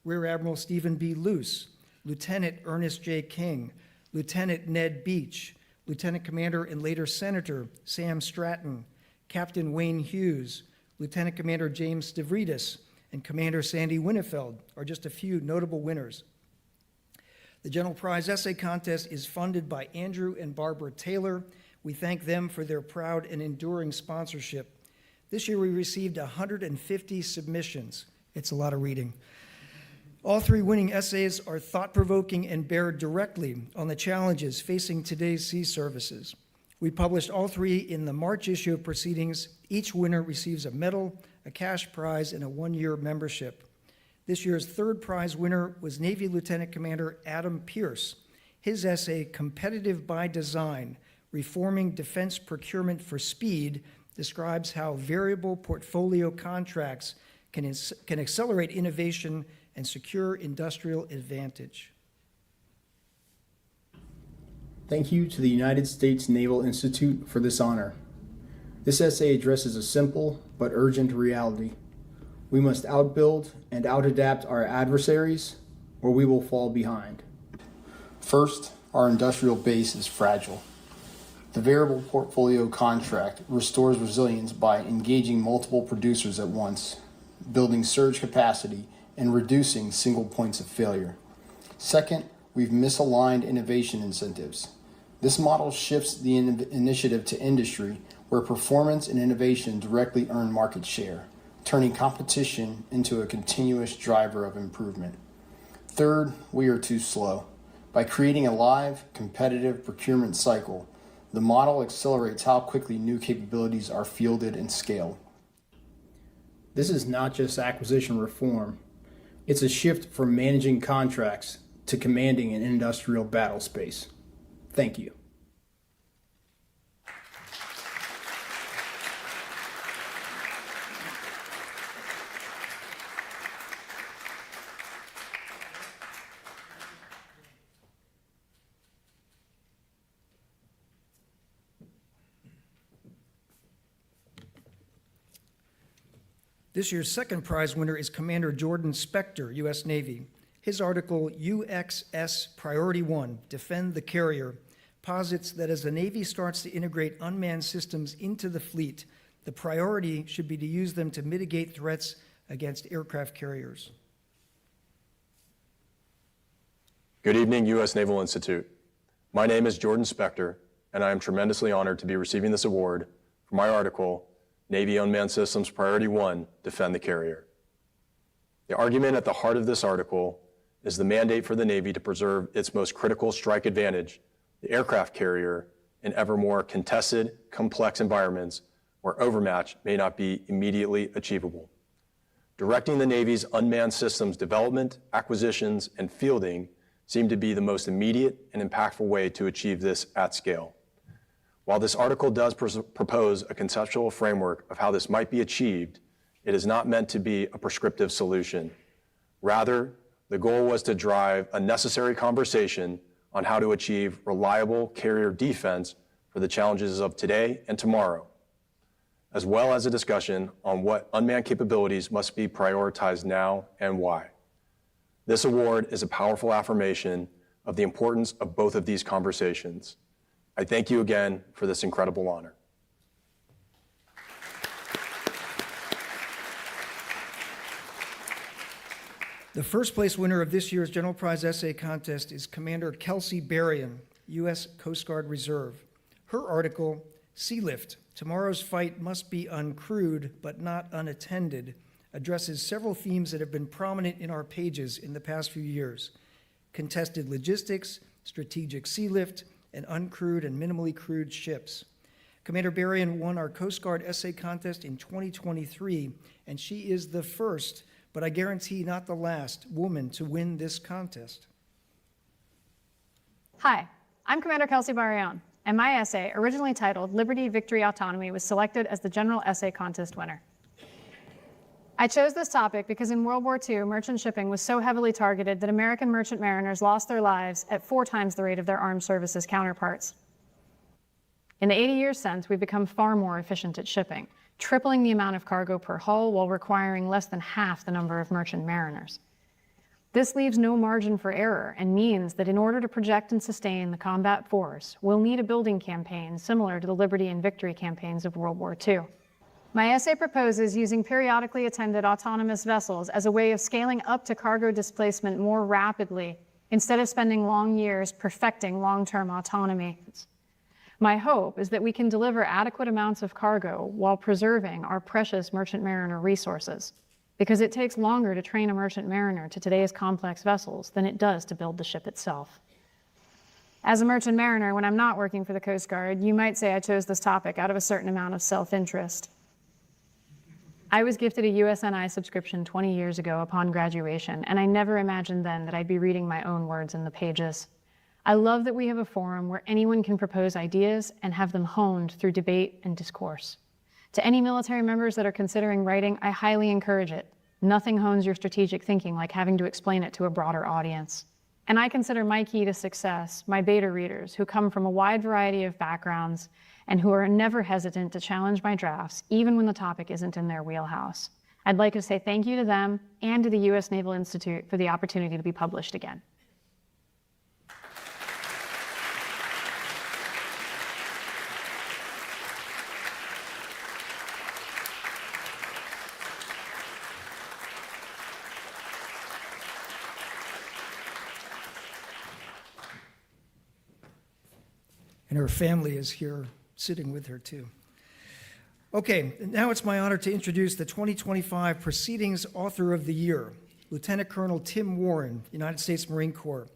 Rear Admiral Stephen B. Luce, Lieutenant Ernest J. King, Lieutenant Ned Beach, Lieutenant Commander and later Senator Sam Stratton, Captain Wayne Hughes, Lieutenant Commander James Stavridis, and Commander Sandy Winnefeld are just a few notable winners. The General Prize Essay Contest is funded by Andrew and Barbara Taylor. We thank them for their proud and enduring sponsorship. This year we received 150 submissions. It's a lot of reading. All three winning essays are thought-provoking and bear directly on the challenges facing today's sea services. We published all three in the March issue of Proceedings. Each winner receives a medal, a cash prize, and a one-year membership. This year's third prize winner was Navy Lieutenant Commander Adam Pierce. His essay, Competitive by Design, Reforming Defense Procurement for Speed, describes how variable portfolio contracts can accelerate innovation and secure industrial advantage. Thank you to the United States Naval Institute for this honor. This essay addresses a simple but urgent reality. We must outbuild and outadapt our adversaries, or we will fall behind. First, our industrial base is fragile. The variable portfolio contract restores resilience by engaging multiple producers at once, building surge capacity, and reducing single points of failure. Second, we've misaligned innovation incentives. This model shifts the initiative to industry, where performance and innovation directly earn market share, turning competition into a continuous driver of improvement. Third, we are too slow. By creating a live, competitive procurement cycle, the model accelerates how quickly new capabilities are fielded and scaled. This is not just acquisition reform. It's a shift from managing contracts to commanding an industrial battle space. Thank you. This year's second prize winner is Commander Jordan Spector, U.S. Navy. His article, UXS Priority 1, Defend the Carrier, posits that as the Navy starts to integrate unmanned systems into the fleet, the priority should be to use them to mitigate threats against aircraft carriers. Good evening, U.S. Naval Institute. My name is Jordan Spector, and I am tremendously honored to be receiving this award for my article, Navy Unmanned Systems Priority 1, Defend the Carrier. The argument at the heart of this article is the mandate for the Navy to preserve its most critical strike advantage, the aircraft carrier, in ever more contested, complex environments where overmatch may not be immediately achievable. Directing the Navy's unmanned systems development, acquisitions, and fielding seem to be the most immediate and impactful way to achieve this at scale. While this article does propose a conceptual framework of how this might be achieved, it is not meant to be a prescriptive solution. Rather, the goal was to drive a necessary conversation on how to achieve reliable carrier defense for the challenges of today and tomorrow, as well as a discussion on what unmanned capabilities must be prioritized now and why. This award is a powerful affirmation of the importance of both of these conversations. I thank you again for this incredible honor. The first place winner of this year's General Prize Essay Contest is Commander Kelsey Berrien, U.S. Coast Guard Reserve. Her article, Sea Lift, Tomorrow's Fight Must Be Uncrewed but Not Unattended, addresses several themes that have been prominent in our pages in the past few years: contested logistics, strategic sea lift, and uncrewed and minimally crewed ships. Commander Berrien won our Coast Guard Essay Contest in 2023, and she is the first, but I guarantee not the last, woman to win this contest. Hi, I'm Commander Kelsey Berrien, and my essay, originally titled Liberty, Victory, Autonomy, was selected as the General Essay Contest winner. I chose this topic because in World War II, merchant shipping was so heavily targeted that American merchant mariners lost their lives at 4 times the rate of their armed services counterparts. In the 80 years since, we've become far more efficient at shipping, tripling the amount of cargo per hull while requiring less than half the number of merchant mariners. This leaves no margin for error and means that in order to project and sustain the combat force, we'll need a building campaign similar to the Liberty and Victory campaigns of World War II. My essay proposes using periodically attended autonomous vessels as a way of scaling up to cargo displacement more rapidly instead of spending long years perfecting long-term autonomy. My hope is that we can deliver adequate amounts of cargo while preserving our precious merchant mariner resources, because it takes longer to train a merchant mariner to today's complex vessels than it does to build the ship itself. As a merchant mariner, when I'm not working for the Coast Guard, you might say I chose this topic out of a certain amount of self-interest. I was gifted a USNI subscription 20 years ago upon graduation, and I never imagined then that I'd be reading my own words in the pages. I love that we have a forum where anyone can propose ideas and have them honed through debate and discourse. To any military members that are considering writing, I highly encourage it. Nothing hones your strategic thinking like having to explain it to a broader audience. And I consider my key to success my beta readers who come from a wide variety of backgrounds and who are never hesitant to challenge my drafts, even when the topic isn't in their wheelhouse. I'd like to say thank you to them and to the U.S. Naval Institute for the opportunity to be published again. And her family is here sitting with her too. Okay, now it's my honor to introduce the 2025 Proceedings Author of the Year, Lieutenant Colonel Tim Warren, United States Marine Corps.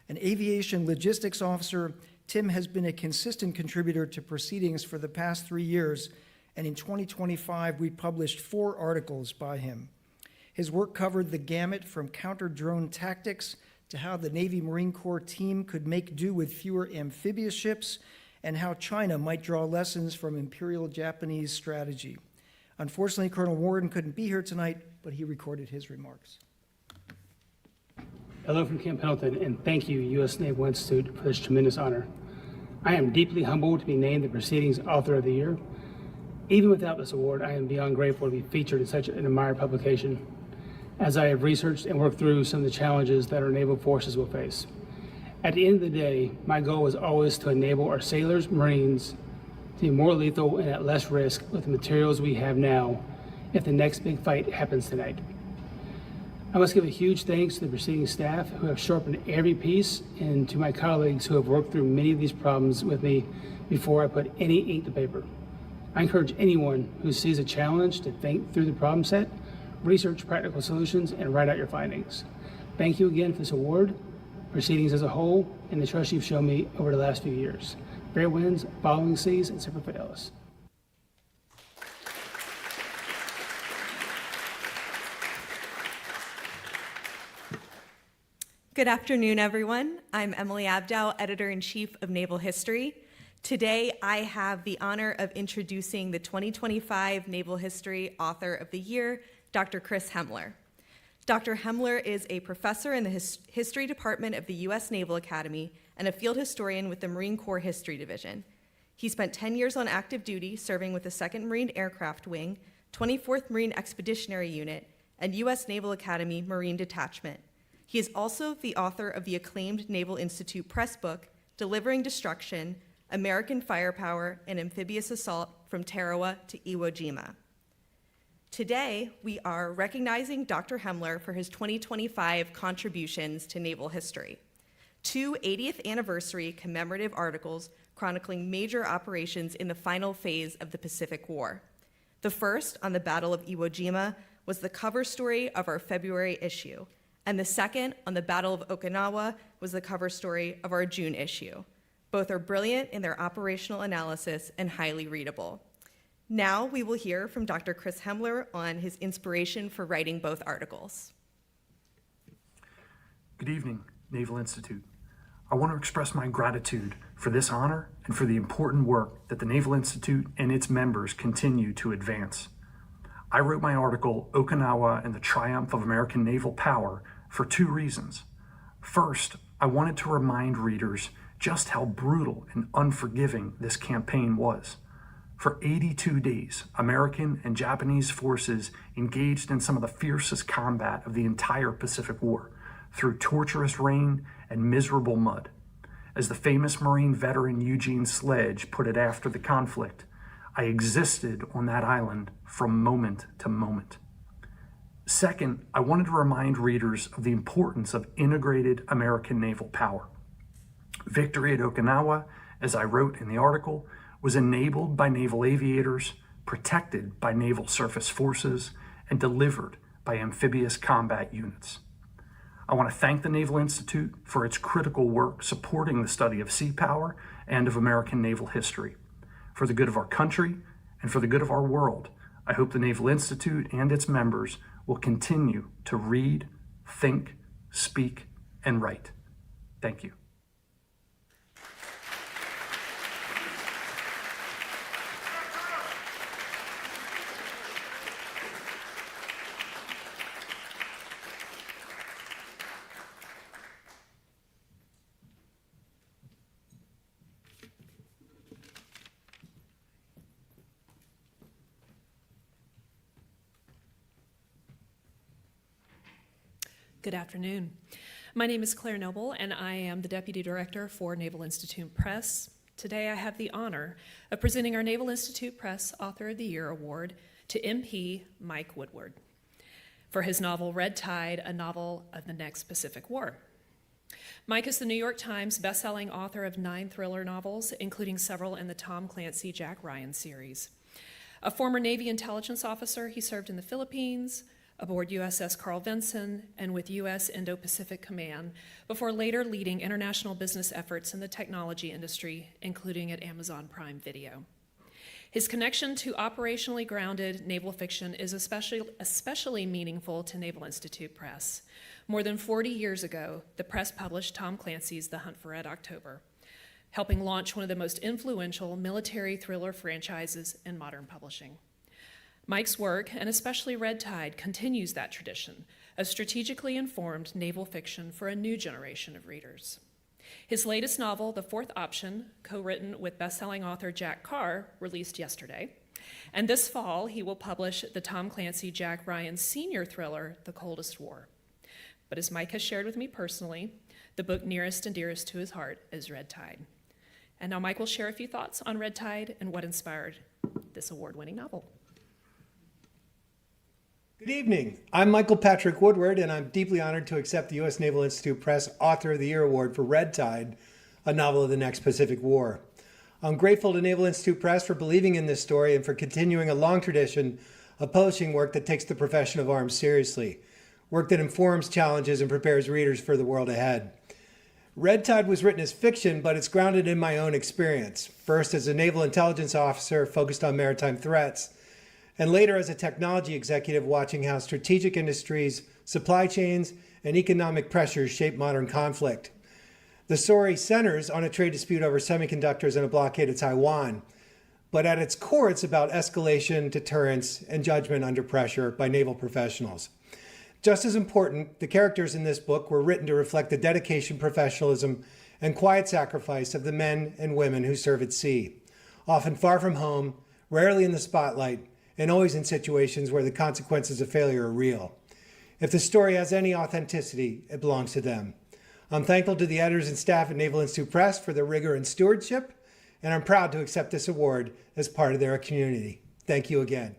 An aviation logistics officer, Tim has been a consistent contributor to Proceedings for the past 3 years, and in 2025 we published 4 articles by him. His work covered the gamut from counter-drone tactics to how the Navy Marine Corps team could make do with fewer amphibious ships, and how China might draw lessons from Imperial Japanese strategy. Unfortunately, Colonel Warren couldn't be here tonight, but he recorded his remarks. Hello from Camp Pendleton, and thank you, U.S. Naval Institute, for this tremendous honor. I am deeply humbled to be named the Proceedings Author of the Year. Even without this award, I am beyond grateful to be featured in such an admired publication, as I have researched and worked through some of the challenges that our naval forces will face. At the end of the day, my goal is always to enable our sailors, Marines, to be more lethal and at less risk with the materials we have now if the next big fight happens tonight. I must give a huge thanks to the Proceedings staff who have sharpened every piece, and to my colleagues who have worked through many of these problems with me before I put any ink to paper. I encourage anyone who sees a challenge to think through the problem set, research practical solutions, and write out your findings. Thank you again for this award, Proceedings as a whole, and the trust you've shown me over the last few years. Fair winds, following seas, and Semper Fidelis. Good afternoon, everyone. I'm Emily Abdow, Editor-in-Chief of Naval History. Today, I have the honor of introducing the 2025 Naval History Author of the Year, Dr. Chris Hemler. Dr. Hemler is a professor in the History Department of the U.S. Naval Academy and a field historian with the Marine Corps History Division. He spent 10 years on active duty serving with the 2nd Marine Aircraft Wing, 24th Marine Expeditionary Unit, and U.S. Naval Academy Marine Detachment. He is also the author of the acclaimed Naval Institute press book, Delivering Destruction, American Firepower and Amphibious Assault from Tarawa to Iwo Jima. Today, we are recognizing Dr. Hemler for his 2025 contributions to naval history. 2 80th anniversary commemorative articles chronicling major operations in the final phase of the Pacific War. The first, on the Battle of Iwo Jima, was the cover story of our February issue, and the second, on the Battle of Okinawa, was the cover story of our June issue. Both are brilliant in their operational analysis and highly readable. Now we will hear from Dr. Chris Hemler on his inspiration for writing both articles. Good evening, Naval Institute. I want to express my gratitude for this honor and for the important work that the Naval Institute and its members continue to advance. I wrote my article, Okinawa and the Triumph of American Naval Power, for 2 reasons. First, I wanted to remind readers just how brutal and unforgiving this campaign was. For 82 days, American and Japanese forces engaged in some of the fiercest combat of the entire Pacific War, through torturous rain and miserable mud. As the famous Marine veteran Eugene Sledge put it after the conflict, I existed on that island from moment to moment. Second, I wanted to remind readers of the importance of integrated American naval power. Victory at Okinawa, as I wrote in the article, was enabled by naval aviators, protected by naval surface forces, and delivered by amphibious combat units. I want to thank the Naval Institute for its critical work supporting the study of sea power and of American naval history. For the good of our country and for the good of our world, I hope the Naval Institute and its members will continue to read, think, speak, and write. Thank you. Good afternoon. My name is Claire Noble, and I am the Deputy Director for Naval Institute Press. Today I have the honor of presenting our Naval Institute Press Author of the Year Award to MP Mike Woodward for his novel Red Tide, a novel of the next Pacific War. Mike is the New York Times bestselling author of 9 thriller novels, including several in the Tom Clancy Jack Ryan series. A former Navy intelligence officer, he served in the Philippines, aboard USS Carl Vinson, and with U.S. Indo-Pacific Command, before later leading international business efforts in the technology industry, including at Amazon Prime Video. His connection to operationally grounded naval fiction is especially meaningful to Naval Institute Press. More than 40 years ago, the press published Tom Clancy's The Hunt for Red October, helping launch one of the most influential military thriller franchises in modern publishing. Mike's work, and especially Red Tide, continues that tradition of strategically informed naval fiction for a new generation of readers. His latest novel, The Fourth Option, co-written with best-selling author Jack Carr, released yesterday. And this fall, he will publish the Tom Clancy Jack Ryan senior thriller, The Coldest War. But as Mike has shared with me personally, the book nearest and dearest to his heart is Red Tide. And now Mike will share a few thoughts on Red Tide and what inspired this award-winning novel. Good evening. I'm Michael Patrick Woodward, and I'm deeply honored to accept the U.S. Naval Institute Press Author of the Year Award for Red Tide, a novel of the next Pacific War. I'm grateful to Naval Institute Press for believing in this story and for continuing a long tradition of publishing work that takes the profession of arms seriously, work that informs, challenges, and prepares readers for the world ahead. Red Tide was written as fiction, but it's grounded in my own experience, first as a naval intelligence officer focused on maritime threats, and later as a technology executive watching how strategic industries, supply chains, and economic pressures shape modern conflict. The story centers on a trade dispute over semiconductors and a blockade of Taiwan, but at its core, it's about escalation, deterrence, and judgment under pressure by naval professionals. Just as important, the characters in this book were written to reflect the dedication, professionalism, and quiet sacrifice of the men and women who serve at sea, often far from home, rarely in the spotlight, and always in situations where the consequences of failure are real. If the story has any authenticity, it belongs to them. I'm thankful to the editors and staff at Naval Institute Press for their rigor and stewardship, and I'm proud to accept this award as part of their community. Thank you again.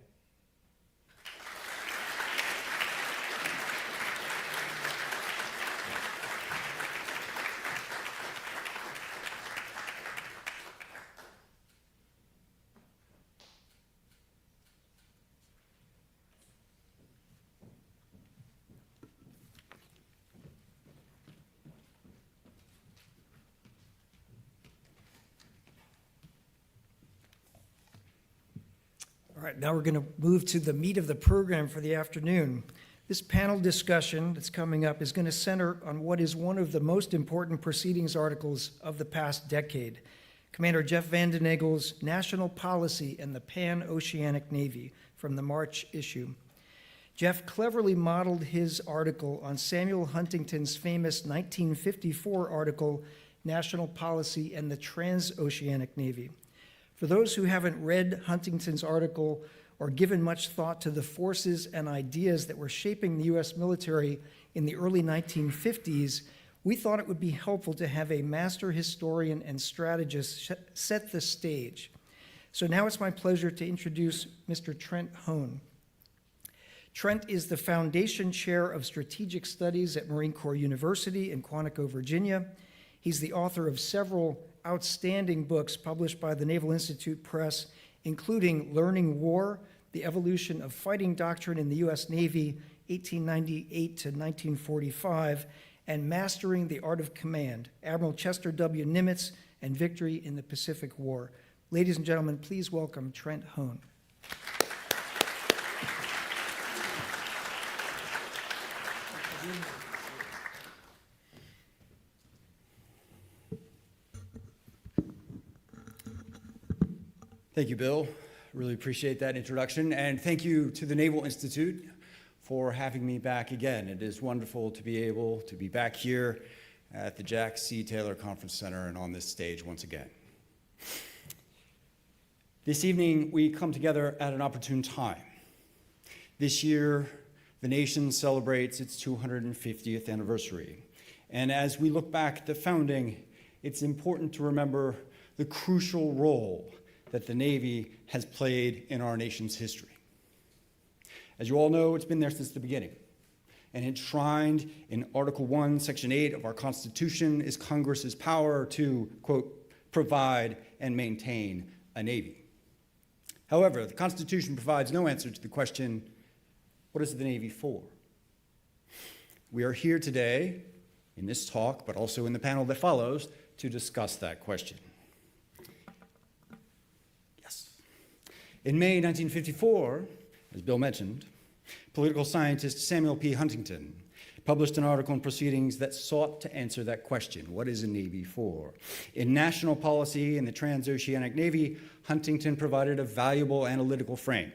All right, now we're going to move to the meat of the program for the afternoon. This panel discussion that's coming up is going to center on what is one of the most important proceedings articles of the past decade, Commander Jeff Vanden Egel's National Policy and the Pan-Oceanic Navy from the March issue. Jeff cleverly modeled his article on Samuel Huntington's famous 1954 article, National Policy and the Transoceanic Navy. For those who haven't read Huntington's article or given much thought to the forces and ideas that were shaping the U.S. military in the early 1950s, we thought it would be helpful to have a master historian and strategist set the stage. So now it's my pleasure to introduce Mr. Trent Hone. Trent is the Foundation Chair of Strategic Studies at Marine Corps University in Quantico, Virginia. He's the author of several outstanding books published by the Naval Institute Press, including Learning War, The Evolution of Fighting Doctrine in the U.S. Navy, 1898 to 1945, and Mastering the Art of Command, Admiral Chester W. Nimitz and Victory in the Pacific War. Ladies and gentlemen, please welcome Trent Hone. Thank you, Bill. Really appreciate that introduction. And thank you to the Naval Institute for having me back again. It is wonderful to be able to be back here at the Jack C. Taylor Conference Center and on this stage once again. This evening, we come together at an opportune time. This year, the nation celebrates its 250th anniversary. And as we look back at the founding, it's important to remember the crucial role that the Navy has played in our nation's history. As you all know, it's been there since the beginning. And enshrined in Article 1, Section 8 of our Constitution is Congress's power to, quote, provide and maintain a Navy. However, the Constitution provides no answer to the question, what is the Navy for? We are here today in this talk, but also in the panel that follows, to discuss that question. Yes. In May 1954, as Bill mentioned, political scientist Samuel P. Huntington published an article in Proceedings that sought to answer that question, what is a Navy for? In National Policy and the Transoceanic Navy, Huntington provided a valuable analytical frame.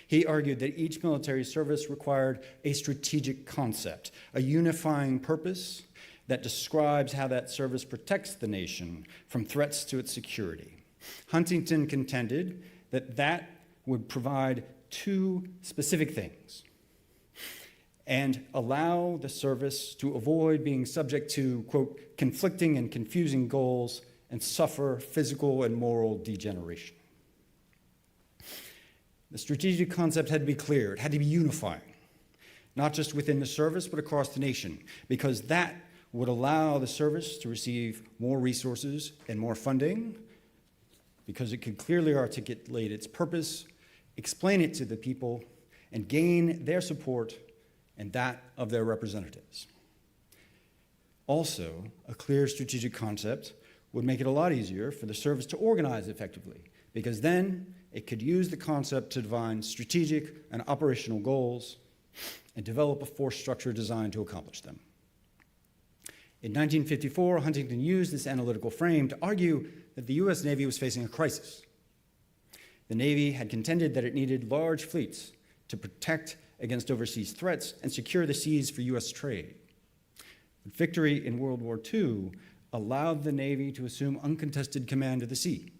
He argued that each military service required a strategic concept, a unifying purpose that describes how that service protects the nation from threats to its security. Huntington contended that that would provide two specific things and allow the service to avoid being subject to, quote, conflicting and confusing goals and suffer physical and moral degeneration. The strategic concept had to be clear. It had to be unifying, not just within the service, but across the nation, because that would allow the service to receive more resources and more funding, because it could clearly articulate its purpose, explain it to the people, and gain their support and that of their representatives. Also, a clear strategic concept would make it a lot easier for the service to organize effectively, because then it could use the concept to define strategic and operational goals and develop a force structure designed to accomplish them. In 1954, Huntington used this analytical frame to argue that the U.S. Navy was facing a crisis. The Navy had contended that it needed large fleets to protect against overseas threats and secure the seas for U.S. trade. But victory in World War II allowed the Navy to assume uncontested command of the sea.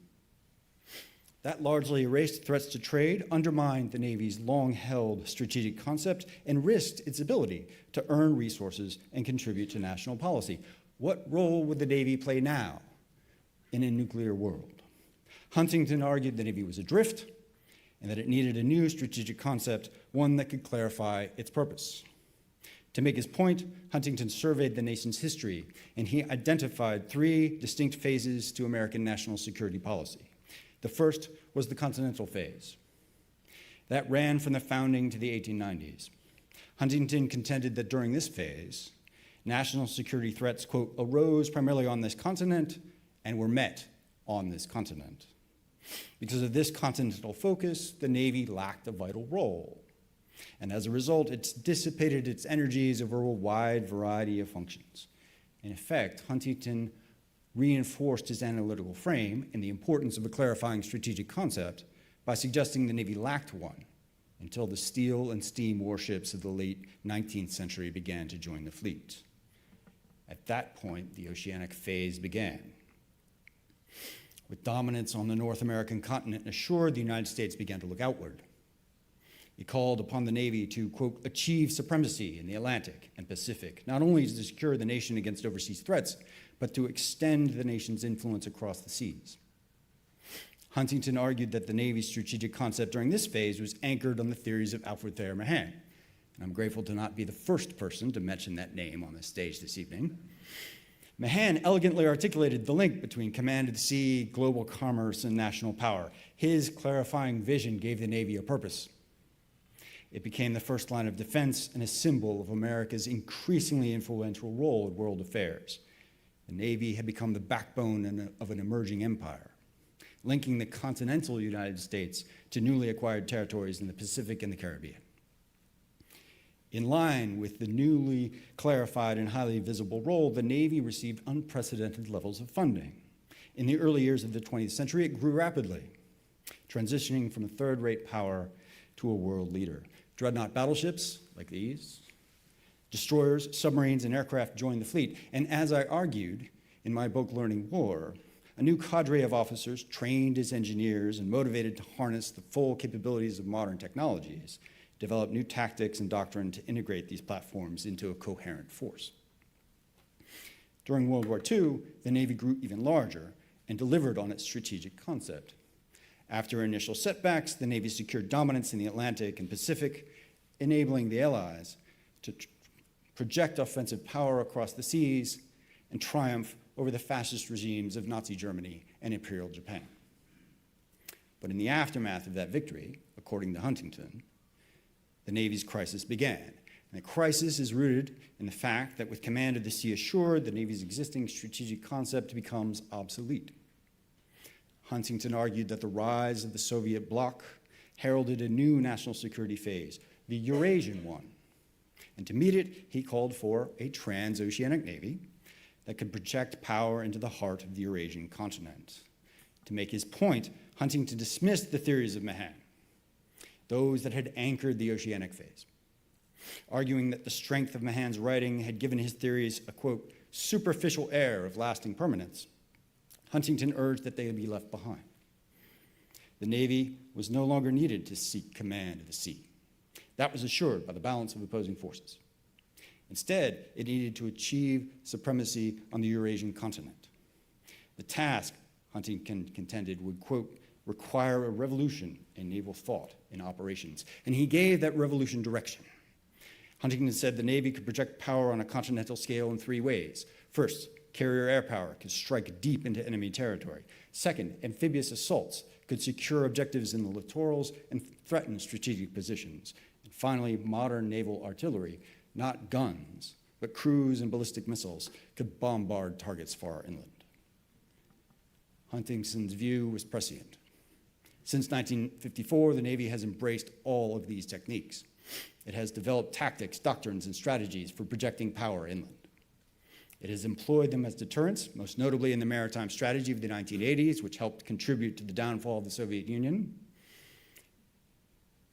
That largely erased threats to trade, undermined the Navy's long-held strategic concept, and risked its ability to earn resources and contribute to national policy. What role would the Navy play now in a nuclear world? Huntington argued the Navy was adrift and that it needed a new strategic concept, one that could clarify its purpose. To make his point, Huntington surveyed the nation's history, and he identified three distinct phases to American national security policy. The first was the continental phase. That ran from the founding to the 1890s. Huntington contended that during this phase, national security threats, quote, arose primarily on this continent and were met on this continent. Because of this continental focus, the Navy lacked a vital role. And as a result, it dissipated its energies over a wide variety of functions. In effect, Huntington reinforced his analytical frame and the importance of a clarifying strategic concept by suggesting the Navy lacked one until the steel and steam warships of the late 19th century began to join the fleet. At that point, the oceanic phase began. With dominance on the North American continent assured, the United States began to look outward. He called upon the Navy to, quote, achieve supremacy in the Atlantic and Pacific, not only to secure the nation against overseas threats, but to extend the nation's influence across the seas. Huntington argued that the Navy's strategic concept during this phase was anchored on the theories of Alfred Thayer Mahan. And I'm grateful to not be the first person to mention that name on the stage this evening. Mahan elegantly articulated the link between command of the sea, global commerce, and national power. His clarifying vision gave the Navy a purpose. It became the first line of defense and a symbol of America's increasingly influential role in world affairs. The Navy had become the backbone of an emerging empire, linking the continental United States to newly acquired territories in the Pacific and the Caribbean. In line with the newly clarified and highly visible role, the Navy received unprecedented levels of funding. In the early years of the 20th century, it grew rapidly, transitioning from a third-rate power to a world leader. Dreadnought battleships, like these, destroyers, submarines, and aircraft joined the fleet. And as I argued in my book, Learning War, a new cadre of officers trained as engineers and motivated to harness the full capabilities of modern technologies develop new tactics and doctrine to integrate these platforms into a coherent force. During World War II, the Navy grew even larger and delivered on its strategic concept. After initial setbacks, the Navy secured dominance in the Atlantic and Pacific, enabling the Allies to project offensive power across the seas and triumph over the fascist regimes of Nazi Germany and Imperial Japan. But in the aftermath of that victory, according to Huntington, the Navy's crisis began. And the crisis is rooted in the fact that with command of the sea assured, the Navy's existing strategic concept becomes obsolete. Huntington argued that the rise of the Soviet bloc heralded a new national security phase, the Eurasian one. And to meet it, he called for a transoceanic navy that could project power into the heart of the Eurasian continent. To make his point, Huntington dismissed the theories of Mahan, those that had anchored the oceanic phase, arguing that the strength of Mahan's writing had given his theories a, quote, superficial air of lasting permanence. Huntington urged that they be left behind. The Navy was no longer needed to seek command of the sea. That was assured by the balance of opposing forces. Instead, it needed to achieve supremacy on the Eurasian continent. The task, Huntington contended, would, quote, require a revolution in naval thought and operations, and he gave that revolution direction. Huntington said the Navy could project power on a continental scale in three ways. First, carrier air power could strike deep into enemy territory. Second, amphibious assaults could secure objectives in the littorals and threaten strategic positions. And finally, modern naval artillery, not guns, but cruise and ballistic missiles, could bombard targets far inland. Huntington's view was prescient. Since 1954, the Navy has embraced all of these techniques. It has developed tactics, doctrines, and strategies for projecting power inland. It has employed them as deterrents, most notably in the maritime strategy of the 1980s, which helped contribute to the downfall of the Soviet Union.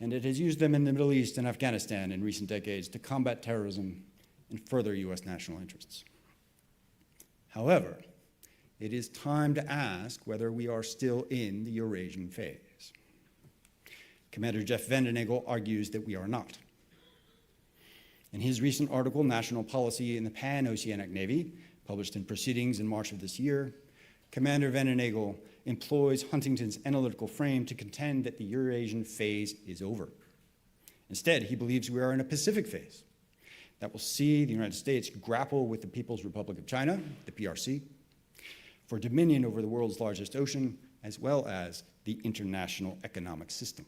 And it has used them in the Middle East and Afghanistan in recent decades to combat terrorism and further U.S. national interests. However, it is time to ask whether we are still in the Eurasian phase. Commander Jeff Vandenegel argues that we are not. In his recent article, National Policy in the Pan-Oceanic Navy, published in Proceedings in March of this year, Commander Vandenegel employs Huntington's analytical frame to contend that the Eurasian phase is over. Instead, he believes we are in a Pacific phase that will see the United States grapple with the People's Republic of China, the PRC, for dominion over the world's largest ocean, as well as the international economic system.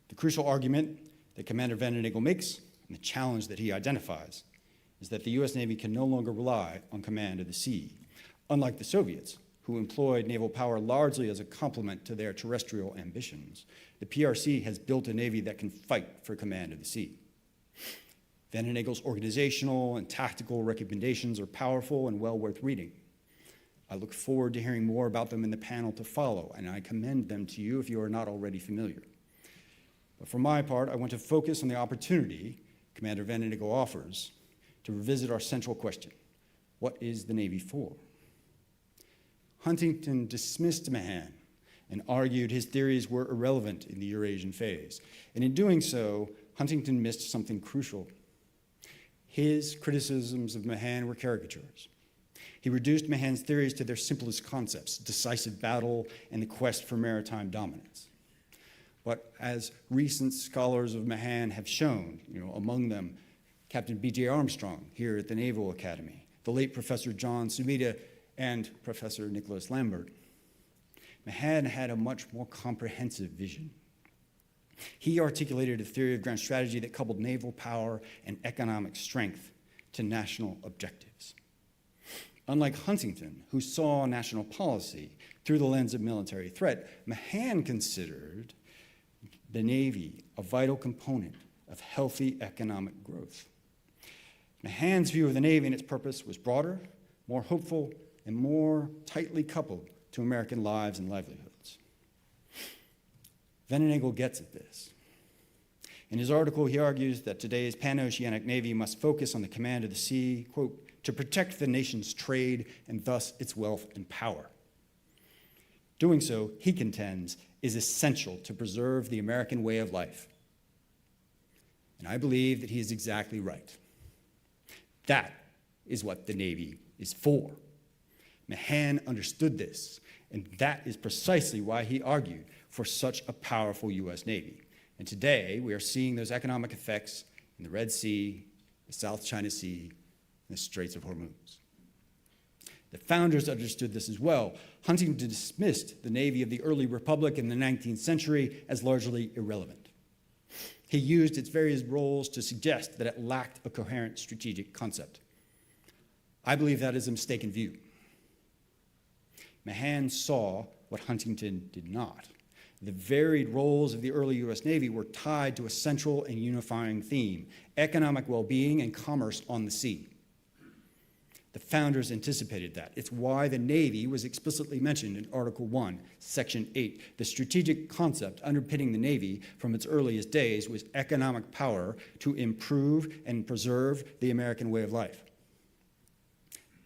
The crucial argument that Commander Vandenegel makes, and the challenge that he identifies, is that the U.S. Navy can no longer rely on command of the sea. Unlike the Soviets, who employed naval power largely as a complement to their terrestrial ambitions, the PRC has built a Navy that can fight for command of the sea. Vandenegel's organizational and tactical recommendations are powerful and well worth reading. I look forward to hearing more about them in the panel to follow, and I commend them to you if you are not already familiar. But for my part, I want to focus on the opportunity Commander Vandenegel offers to revisit our central question: what is the Navy for? Huntington dismissed Mahan and argued his theories were irrelevant in the Eurasian phase. And in doing so, Huntington missed something crucial. His criticisms of Mahan were caricatures. He reduced Mahan's theories to their simplest concepts: decisive battle and the quest for maritime dominance. But as recent scholars of Mahan have shown, among them Captain B.J. Armstrong here at the Naval Academy, the late Professor John Sumida, and Professor Nicholas Lambert, Mahan had a much more comprehensive vision. He articulated a theory of grand strategy that coupled naval power and economic strength to national objectives. Unlike Huntington, who saw national policy through the lens of military threat, Mahan considered the Navy a vital component of healthy economic growth. Mahan's view of the Navy and its purpose was broader, more hopeful, and more tightly coupled to American lives and livelihoods. Vandenegel gets at this. In his article, he argues that today's pan-oceanic Navy must focus on the command of the sea, quote, to protect the nation's trade and thus its wealth and power. Doing so, he contends, is essential to preserve the American way of life And I believe that he is exactly right. That is what the Navy is for. Mahan understood this, and that is precisely why he argued for such a powerful U.S. Navy. And today, we are seeing those economic effects in the Red Sea, the South China Sea, and the Straits of Hormuz. The founders understood this as well. Huntington dismissed the Navy of the early Republic in the 19th century as largely irrelevant. He used its various roles to suggest that it lacked a coherent strategic concept. I believe that is a mistaken view. Mahan saw what Huntington did not. The varied roles of the early U.S. Navy were tied to a central and unifying theme: economic well-being and commerce on the sea. The founders anticipated that. It's why the Navy was explicitly mentioned in Article 1, Section 8. The strategic concept underpinning the Navy from its earliest days was economic power to improve and preserve the American way of life.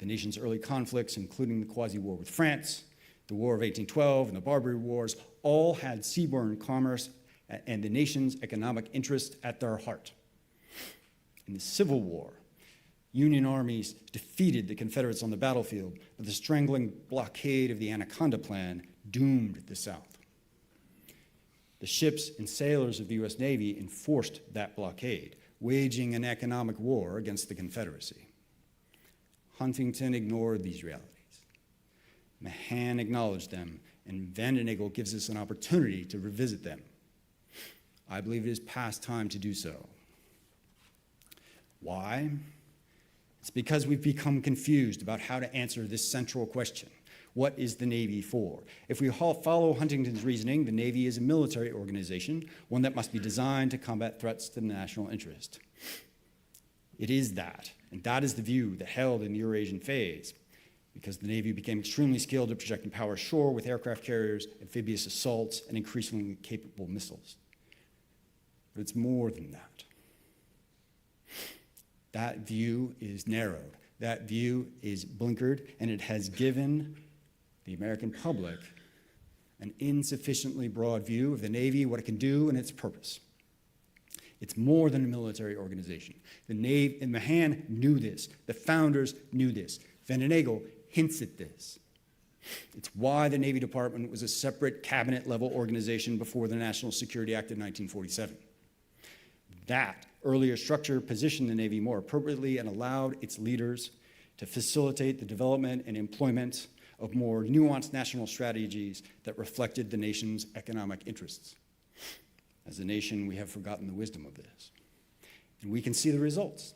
The nation's early conflicts, including the quasi-war with France, the War of 1812, and the Barbary Wars, all had seaborne commerce and the nation's economic interest at their heart. In the Civil War, Union armies defeated the Confederates on the battlefield, but the strangling blockade of the Anaconda Plan doomed the South. The ships and sailors of the U.S. Navy enforced that blockade, waging an economic war against the Confederacy. Huntington ignored these realities. Mahan acknowledged them, and Vandenagel gives us an opportunity to revisit them. I believe it is past time to do so. Why? It's because we've become confused about how to answer this central question. What is the Navy for? If we follow Huntington's reasoning, the Navy is a military organization, one that must be designed to combat threats to the national interest. It is that, and that is the view that held in the Eurasian phase, because the Navy became extremely skilled at projecting power ashore with aircraft carriers, amphibious assaults, and increasingly capable missiles. But it's more than that. That view is narrowed. That view is blinkered, and it has given the American public an insufficiently broad view of the Navy, what it can do, and its purpose. It's more than a military organization. The Navy, and Mahan knew this. The founders knew this. Vandenagel hints at this. It's why the Navy Department was a separate cabinet-level organization before the National Security Act of 1947. That earlier structure positioned the Navy more appropriately and allowed its leaders to facilitate the development and employment of more nuanced national strategies that reflected the nation's economic interests. As a nation, we have forgotten the wisdom of this. And we can see the results.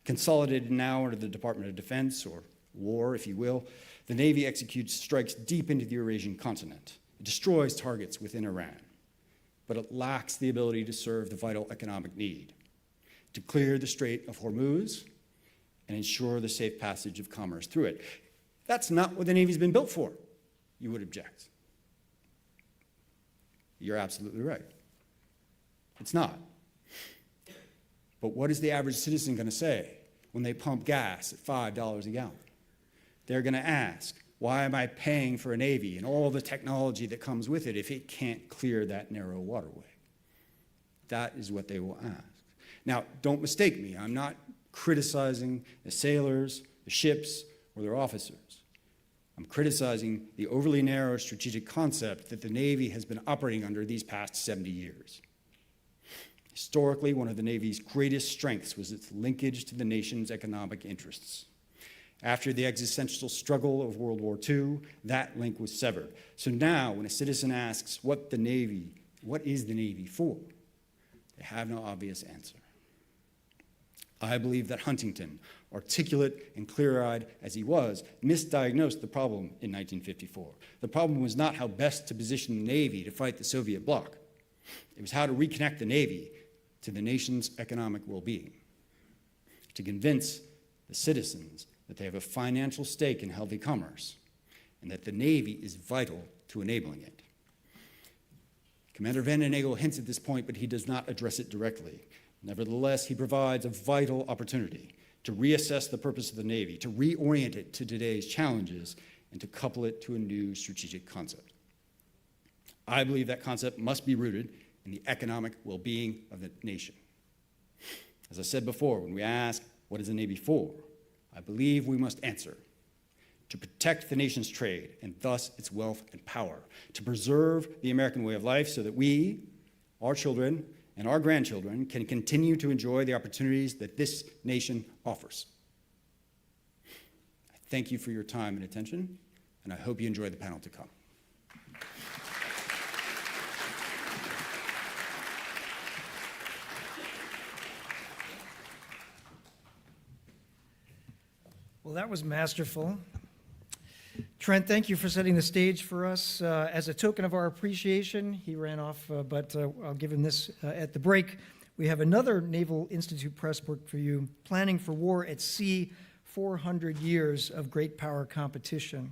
Consolidated now under the Department of Defense, or war, if you will, the Navy executes strikes deep into the Eurasian continent. It destroys targets within Iran, but it lacks the ability to serve the vital economic need, to clear the Strait of Hormuz and ensure the safe passage of commerce through it. That's not what the Navy's been built for, you would object. You're absolutely right. It's not. But what is the average citizen going to say when they pump gas at $5 a gallon? They're going to ask, why am I paying for a Navy and all the technology that comes with it if it can't clear that narrow waterway? That is what they will ask. Now, don't mistake me. I'm not criticizing the sailors, the ships, or their officers. I'm criticizing the overly narrow strategic concept that the Navy has been operating under these past 70 years. Historically, one of the Navy's greatest strengths was its linkage to the nation's economic interests. After the existential struggle of World War II, that link was severed. So now, when a citizen asks what is the Navy for, they have no obvious answer. I believe that Huntington, articulate and clear-eyed as he was, misdiagnosed the problem in 1954. The problem was not how best to position the Navy to fight the Soviet bloc. It was how to reconnect the Navy to the nation's economic well-being, to convince the citizens that they have a financial stake in healthy commerce, and that the Navy is vital to enabling it. Commander Vandenagel hints at this point, but he does not address it directly. Nevertheless, he provides a vital opportunity to reassess the purpose of the Navy, to reorient it to today's challenges, and to couple it to a new strategic concept. I believe that concept must be rooted in the economic well-being of the nation. As I said before, when we ask, what is the Navy for? I believe we must answer, to protect the nation's trade and thus its wealth and power, to preserve the American way of life so that we, our children, and our grandchildren can continue to enjoy the opportunities that this nation offers. I thank you for your time and attention, and I hope you enjoy the panel to come. Well, that was masterful. Trent, thank you for setting the stage for us. As a token of our appreciation, he ran off, but I'll give him this at the break. We have another Naval Institute press book for you, Planning for War at Sea, 400 Years of Great Power Competition.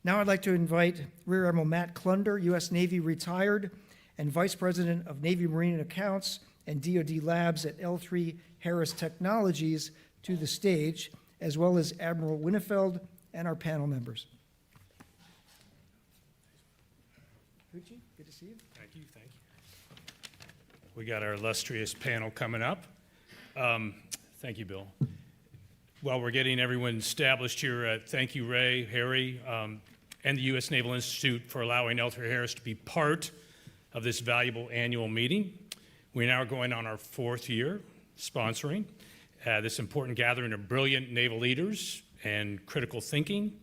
Now I'd like to invite Rear Admiral Matt Clunder, U.S. Navy retired and Vice President of Navy Marine Accounts and DoD Labs at L3 Harris Technologies, to the stage, as well as Admiral Winnefeld and our panel members. Pucci, good to see you. Thank you, thank you. We got our illustrious panel coming up. Thank you, Bill. While we're getting everyone established here, thank you, Ray, Harry, and the U.S. Naval Institute for allowing L3 Harris to be part of this valuable annual meeting. We're now going on our 4th year sponsoring this important gathering of brilliant naval leaders and critical thinking,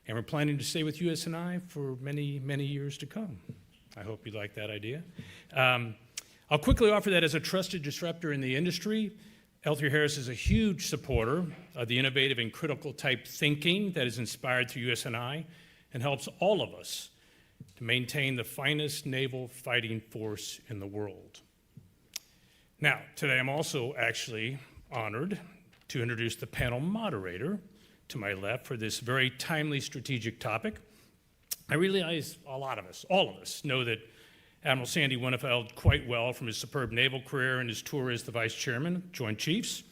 and we're planning to stay with USNI for many, many years to come. I hope you like that idea. I'll quickly offer that as a trusted disruptor in the industry, L3 Harris is a huge supporter of the innovative and critical type thinking that is inspired through USNI and helps all of us to maintain the finest naval fighting force in the world. Now, today I'm also actually honored to introduce the panel moderator to my left for this very timely strategic topic. I realize a lot of us, all of us, know that Admiral Sandy Winnefeld quite well from his superb naval career and his tour as the Vice Chairman of Joint Chiefs.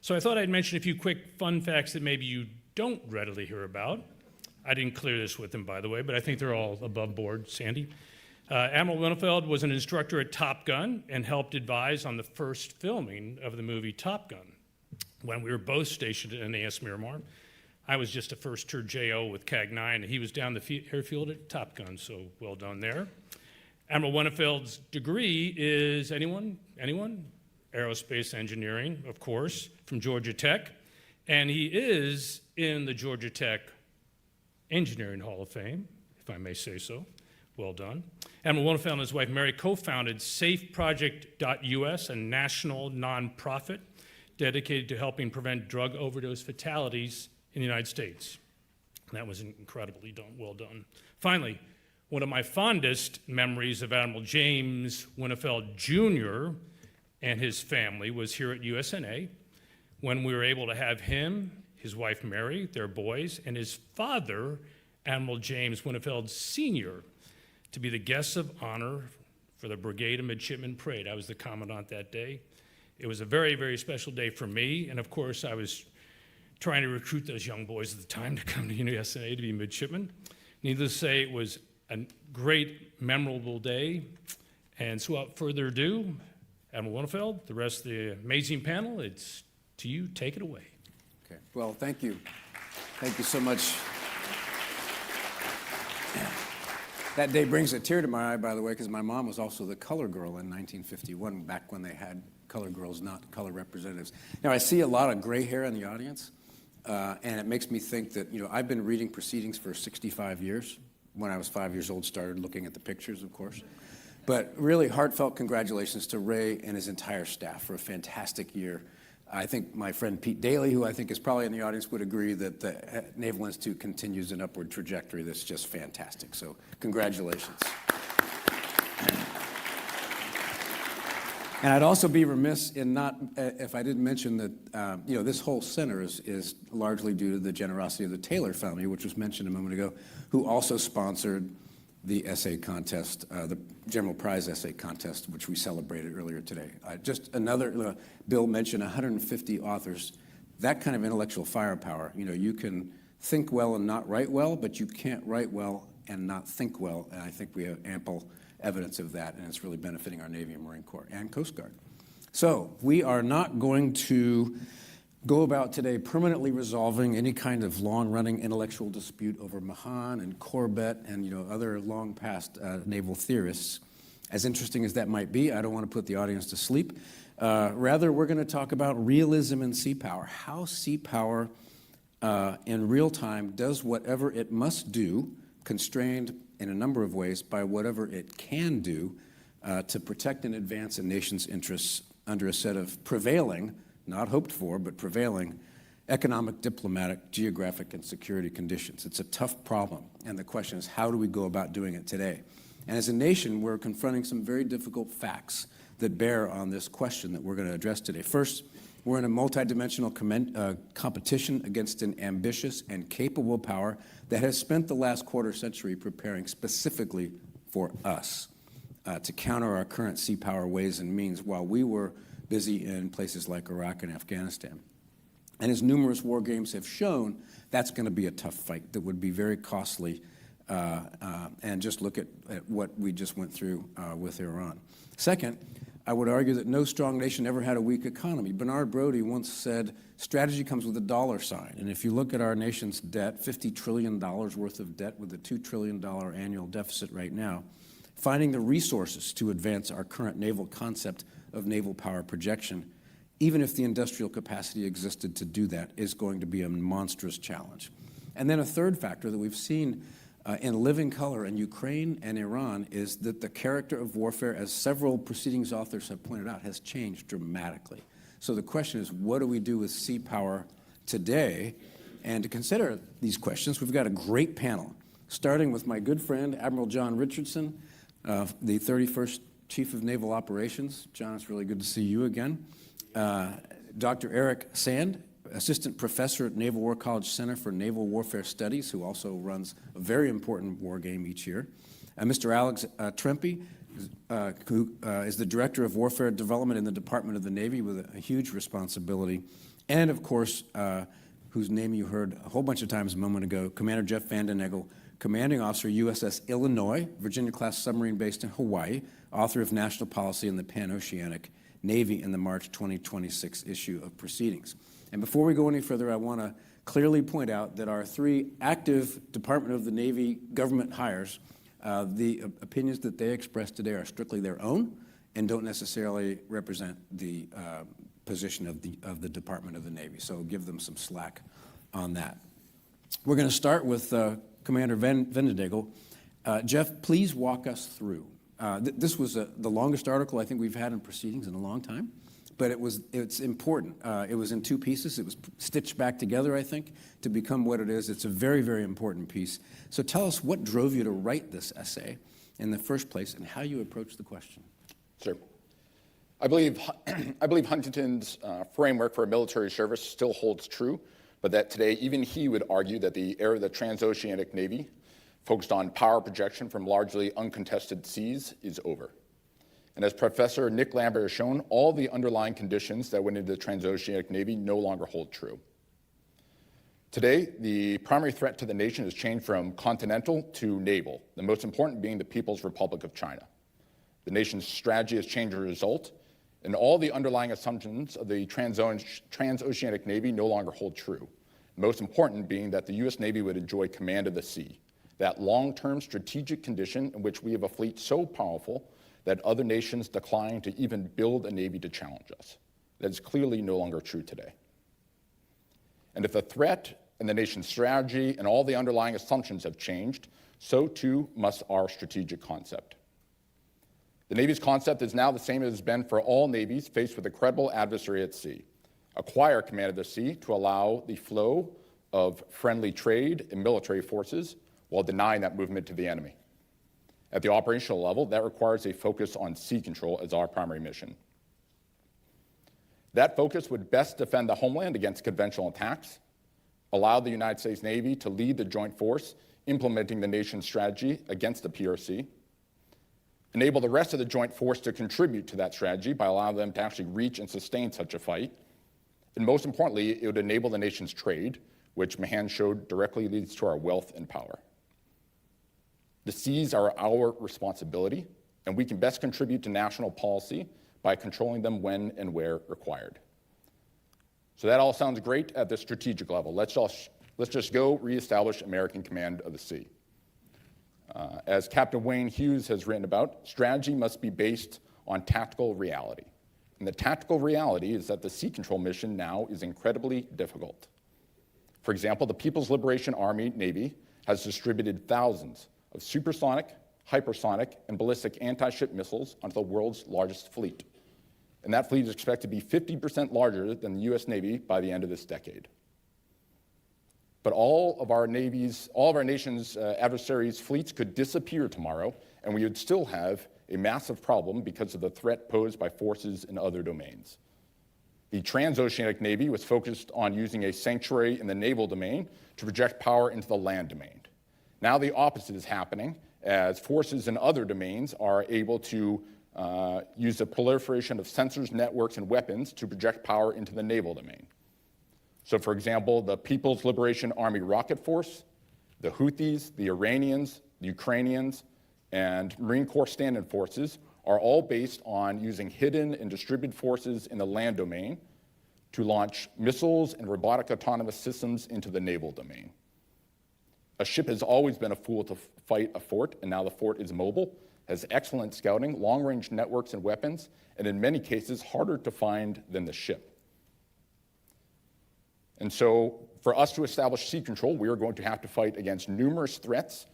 So I thought I'd mention a few quick fun facts that maybe you don't readily hear about. I didn't clear this with him, by the way, but I think they're all above board, Sandy. Admiral Winnefeld was an instructor at Top Gun and helped advise on the first filming of the movie Top Gun when we were both stationed at NAS Miramar. I was just a first-tour JO with CAG 9, and he was down the airfield at Top Gun, so well done there. Admiral Winnefeld's degree is, anyone? Aerospace engineering, of course, from Georgia Tech, and he is in the Georgia Tech Engineering Hall of Fame, if I may say so. Well done. Admiral Winnefeld and his wife Mary co-founded SafeProject.us, a national nonprofit dedicated to helping prevent drug overdose fatalities in the United States. That was incredibly well done. Finally, one of my fondest memories of Admiral James Winnefeld Jr. and his family was here at USNA when we were able to have him, his wife Mary, their boys, and his father, Admiral James Winnefeld Sr., to be the guests of honor for the Brigade of Midshipmen Parade. I was the commandant that day. It was a very, very special day for me, and of course I was trying to recruit those young boys at the time to come to USNA to be midshipmen. Needless to say, it was a great, memorable day, and so without further ado, Admiral Winnefeld, the rest of the amazing panel, it's to you, take it away. Okay, well, thank you. Thank you so much. That day brings a tear to my eye, by the way, because my mom was also the color girl in 1951, back when they had color girls, not color representatives. Now, I see a lot of gray hair in the audience, and it makes me think that, I've been reading proceedings for 65 years. When I was 5 years old, started looking at the pictures, of course. But really heartfelt congratulations to Ray and his entire staff for a fantastic year. I think my friend Pete Daly, who I think is probably in the audience, would agree that the Naval Institute continues an upward trajectory that's just fantastic. So congratulations. And I'd also be remiss in if I didn't mention that, this whole center is largely due to the generosity of the Taylor family, which was mentioned a moment ago, who also sponsored the essay contest, the General Prize Essay Contest, which we celebrated earlier today. Just another, Bill mentioned 150 authors. That kind of intellectual firepower, you can think well and not write well, but you can't write well and not think well, and I think we have ample evidence of that, and it's really benefiting our Navy and Marine Corps and Coast Guard. So we are not going to go about today permanently resolving any kind of long-running intellectual dispute over Mahan and Corbett and other long-past naval theorists. As interesting as that might be, I don't want to put the audience to sleep. Rather, we're going to talk about realism in sea power, how sea power in real time does whatever it must do, constrained in a number of ways by whatever it can do to protect and advance a nation's interests under a set of prevailing, not hoped for, but prevailing economic, diplomatic, geographic, and security conditions. It's a tough problem, and the question is, how do we go about doing it today? And as a nation, we're confronting some very difficult facts that bear on this question that we're going to address today. First, we're in a multidimensional competition against an ambitious and capable power that has spent the last quarter century preparing specifically for us to counter our current sea power ways and means while we were busy in places like Iraq and Afghanistan. And as numerous war games have shown, that's going to be a tough fight that would be very costly. And just look at what we just went through with Iran. Second, I would argue that no strong nation ever had a weak economy. Bernard Brodie once said, strategy comes with a dollar sign. And if you look at our nation's debt, $50 trillion worth of debt with a $2 trillion annual deficit right now, finding the resources to advance our current naval concept of naval power projection, even if the industrial capacity existed to do that, is going to be a monstrous challenge. And then a third factor that we've seen in living color in Ukraine and Iran is that the character of warfare, as several proceedings authors have pointed out, has changed dramatically. So the question is, what do we do with sea power today? And to consider these questions, we've got a great panel, starting with my good friend, Admiral John Richardson, the 31st Chief of Naval Operations. John, it's really good to see you again. Dr. Eric Sand, Assistant Professor at Naval War College Center for Naval Warfare Studies, who also runs a very important war game each year. Mr. Alex Trempe, who is the Director of Warfare Development in the Department of the Navy with a huge responsibility. And of course, whose name you heard a whole bunch of times a moment ago, Commander Jeff Vanden Egel, Commanding Officer, USS Illinois, Virginia-class submarine based in Hawaii, author of National Policy in the Pan-Oceanic Navy in the March 2026 issue of Proceedings. And before we go any further, I want to clearly point out that our three active Department of the Navy government hires, the opinions that they expressed today are strictly their own and don't necessarily represent the position of the Department of the Navy. So give them some slack on that. We're going to start with Commander Vanden Egel. Jeff, please walk us through. This was the longest article I think we've had in Proceedings in a long time, but it's important. It was in two pieces. It was stitched back together, I think, to become what it is. It's a very, very important piece. So tell us what drove you to write this essay in the first place and how you approached the question. Sure. I believe Huntington's framework for military service still holds true, but that today even he would argue that the era of the transoceanic Navy, focused on power projection from largely uncontested seas, is over. And as Professor Nick Lambert has shown, all the underlying conditions that went into the transoceanic Navy no longer hold true. Today, the primary threat to the nation has changed from continental to naval, the most important being the People's Republic of China. The nation's strategy has changed as a result, and all the underlying assumptions of the transoceanic Navy no longer hold true. Most important being that the U.S. Navy would enjoy command of the sea, that long-term strategic condition in which we have a fleet so powerful that other nations decline to even build a Navy to challenge us. That is clearly no longer true today. And if the threat and the nation's strategy and all the underlying assumptions have changed, so too must our strategic concept. The Navy's concept is now the same as it has been for all navies faced with a credible adversary at sea. Acquire command of the sea to allow the flow of friendly trade and military forces while denying that movement to the enemy. At the operational level, that requires a focus on sea control as our primary mission. That focus would best defend the homeland against conventional attacks, allow the United States Navy to lead the joint force implementing the nation's strategy against the PRC, enable the rest of the joint force to contribute to that strategy by allowing them to actually reach and sustain such a fight, and most importantly, it would enable the nation's trade, which Mahan showed directly leads to our wealth and power. The seas are our responsibility, and we can best contribute to national policy by controlling them when and where required. So that all sounds great at the strategic level. Let's just go reestablish American command of the sea. As Captain Wayne Hughes has written about, strategy must be based on tactical reality. And the tactical reality is that the sea control mission now is incredibly difficult. For example, the People's Liberation Army Navy has distributed thousands of supersonic, hypersonic, and ballistic anti-ship missiles onto the world's largest fleet. And that fleet is expected to be 50% larger than the US Navy by the end of this decade. But all of our nation's adversaries' fleets could disappear tomorrow, and we would still have a massive problem because of the threat posed by forces in other domains. The transoceanic Navy was focused on using a sanctuary in the naval domain to project power into the land domain. Now the opposite is happening, as forces in other domains are able to use the proliferation of sensors, networks, and weapons to project power into the naval domain. So, for example, the People's Liberation Army Rocket Force, the Houthis, the Iranians, the Ukrainians, and Marine Corps stand-in forces are all based on using hidden and distributed forces in the land domain to launch missiles and robotic autonomous systems into the naval domain. A ship has always been a fool to fight a fort, and now the fort is mobile, has excellent scouting, long-range networks and weapons, and in many cases harder to find than the ship. And so for us to establish sea control, we are going to have to fight against numerous threats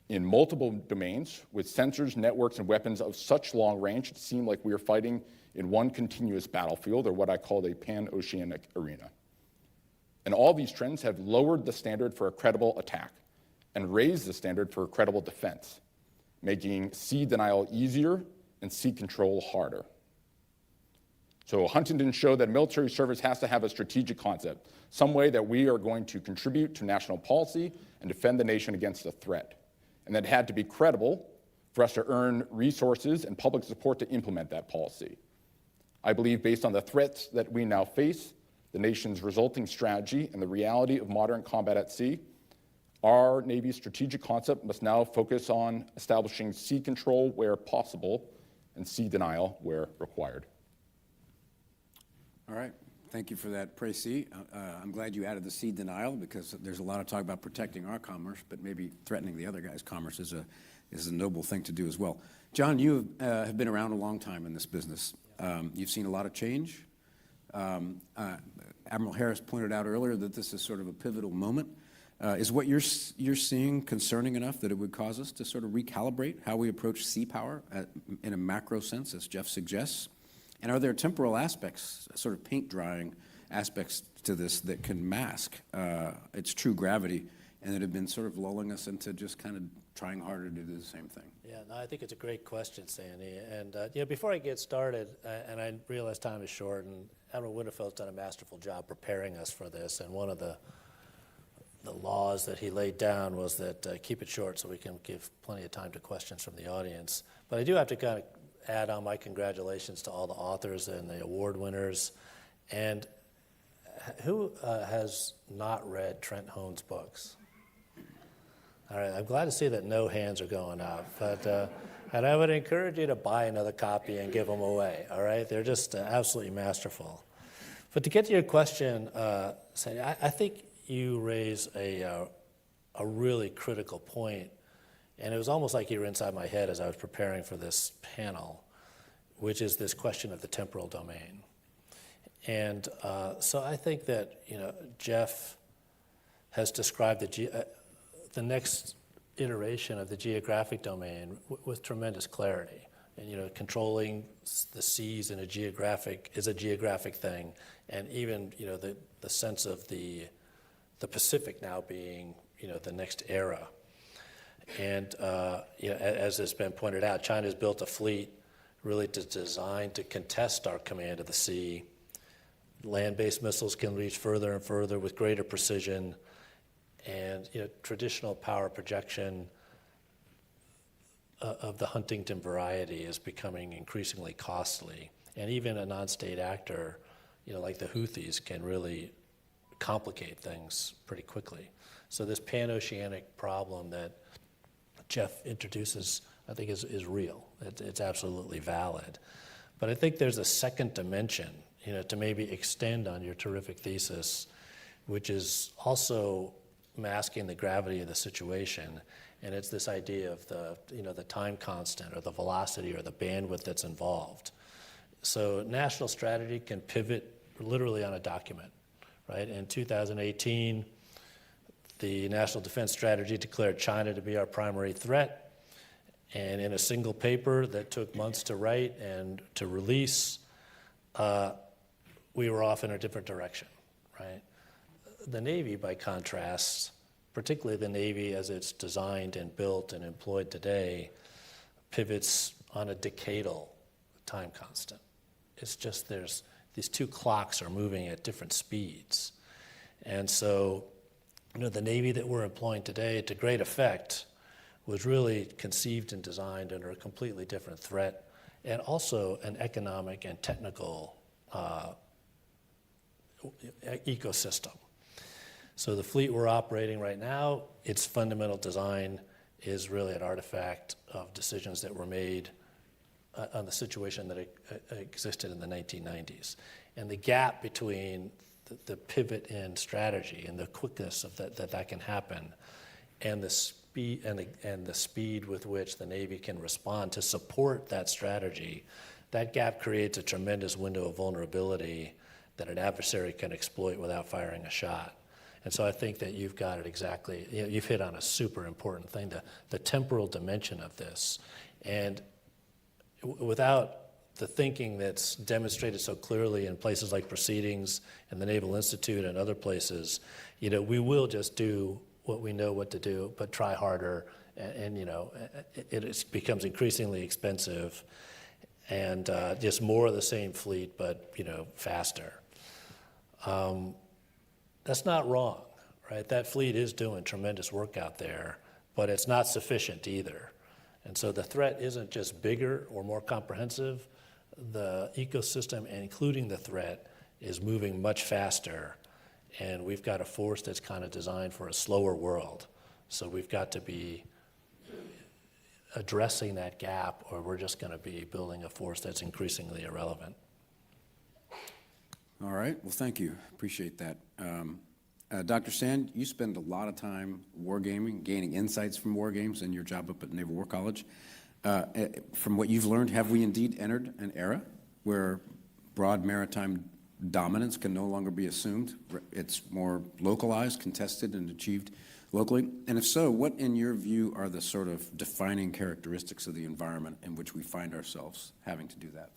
in multiple domains with sensors, networks, and weapons of such long range it seemed like we were fighting in one continuous battlefield, or what I call a pan-oceanic arena. And all these trends have lowered the standard for a credible attack and raised the standard for a credible defense, making sea denial easier and sea control harder. So Huntington showed that military service has to have a strategic concept, some way that we are going to contribute to national policy and defend the nation against a threat. And that had to be credible for us to earn resources and public support to implement that policy. I believe based on the threats that we now face, the nation's resulting strategy, and the reality of modern combat at sea, our Navy's strategic concept must now focus on establishing sea control where possible and sea denial where required. All right. Thank you for that précis. I'm glad you added the sea denial, because there's a lot of talk about protecting our commerce, but maybe threatening the other guy's commerce is a noble thing to do as well. John, you have been around a long time in this business. You've seen a lot of change. Admiral Harris pointed out earlier that this is sort of a pivotal moment. Is what you're seeing concerning enough that it would cause us to sort of recalibrate how we approach sea power in a macro sense, as Jeff suggests? And are there temporal aspects, sort of paint drying aspects to this that can mask its true gravity and that have been sort of lulling us into just kind of trying harder to do the same thing? Yeah, no, I think it's a great question, Sandy. And before I get started, and I realize time is short, and Admiral Winterfeld's done a masterful job preparing us for this. And one of the laws that he laid down was that keep it short so we can give plenty of time to questions from the audience. But I do have to kind of add on my congratulations to all the authors and the award winners. And who has not read Trent Hohn's books? All right, I'm glad to see that no hands are going up. But and I would encourage you to buy another copy and give them away, all right? They're just absolutely masterful. But to get to your question, Sandy, I think you raise a really critical point. And it was almost like you were inside my head as I was preparing for this panel, which is this question of the temporal domain. And so I think that Jeff has described the next iteration of the geographic domain with tremendous clarity. And controlling the seas in is a geographic thing, and even the sense of the Pacific now being the next era. And as has been pointed out, China's built a fleet really designed to contest our command of the sea. Land-based missiles can reach further and further with greater precision, and traditional power projection of the Huntington variety is becoming increasingly costly. And even a non-state actor, like the Houthis, can really complicate things pretty quickly. So this pan-oceanic problem that Jeff introduces, I think, is real. It's absolutely valid. But I think there's a second dimension, to maybe extend on your terrific thesis, which is also masking the gravity of the situation. And it's this idea of the time constant or the velocity or the bandwidth that's involved. So national strategy can pivot literally on a document, right? In 2018, the National Defense Strategy declared China to be our primary threat. And in a single paper that took months to write and to release, we were off in a different direction, right? The Navy, by contrast, particularly the Navy as it's designed and built and employed today, pivots on a decadal time constant. It's just these two clocks are moving at different speeds. And so, the Navy that we're employing today, to great effect, was really conceived and designed under a completely different threat and also an economic and technical ecosystem. So the fleet we're operating right now, its fundamental design is really an artifact of decisions that were made on the situation that existed in the 1990s. And the gap between the pivot in strategy and the quickness of that can happen, and the speed and the speed with which the Navy can respond to support that strategy, that gap creates a tremendous window of vulnerability that an adversary can exploit without firing a shot. And so I think that you've got it exactly. You've hit on a super important thing, the temporal dimension of this. And without the thinking that's demonstrated so clearly in places like Proceedings and the Naval Institute and other places, we will just do what we know what to do, but try harder, and it becomes increasingly expensive, and just more of the same fleet, but faster. That's not wrong, right? That fleet is doing tremendous work out there, but it's not sufficient either. And so the threat isn't just bigger or more comprehensive. The ecosystem, including the threat, is moving much faster, and we've got a force that's kind of designed for a slower world. So we've got to be addressing that gap, or we're just going to be building a force that's increasingly irrelevant. All right. Well, thank you. Appreciate that. Dr. Sand, you spend a lot of time wargaming, gaining insights from war games in your job up at Naval War College. From what you've learned, have we indeed entered an era where broad maritime dominance can no longer be assumed? It's more localized, contested, and achieved locally? And if so, what, in your view, are the sort of defining characteristics of the environment in which we find ourselves having to do that?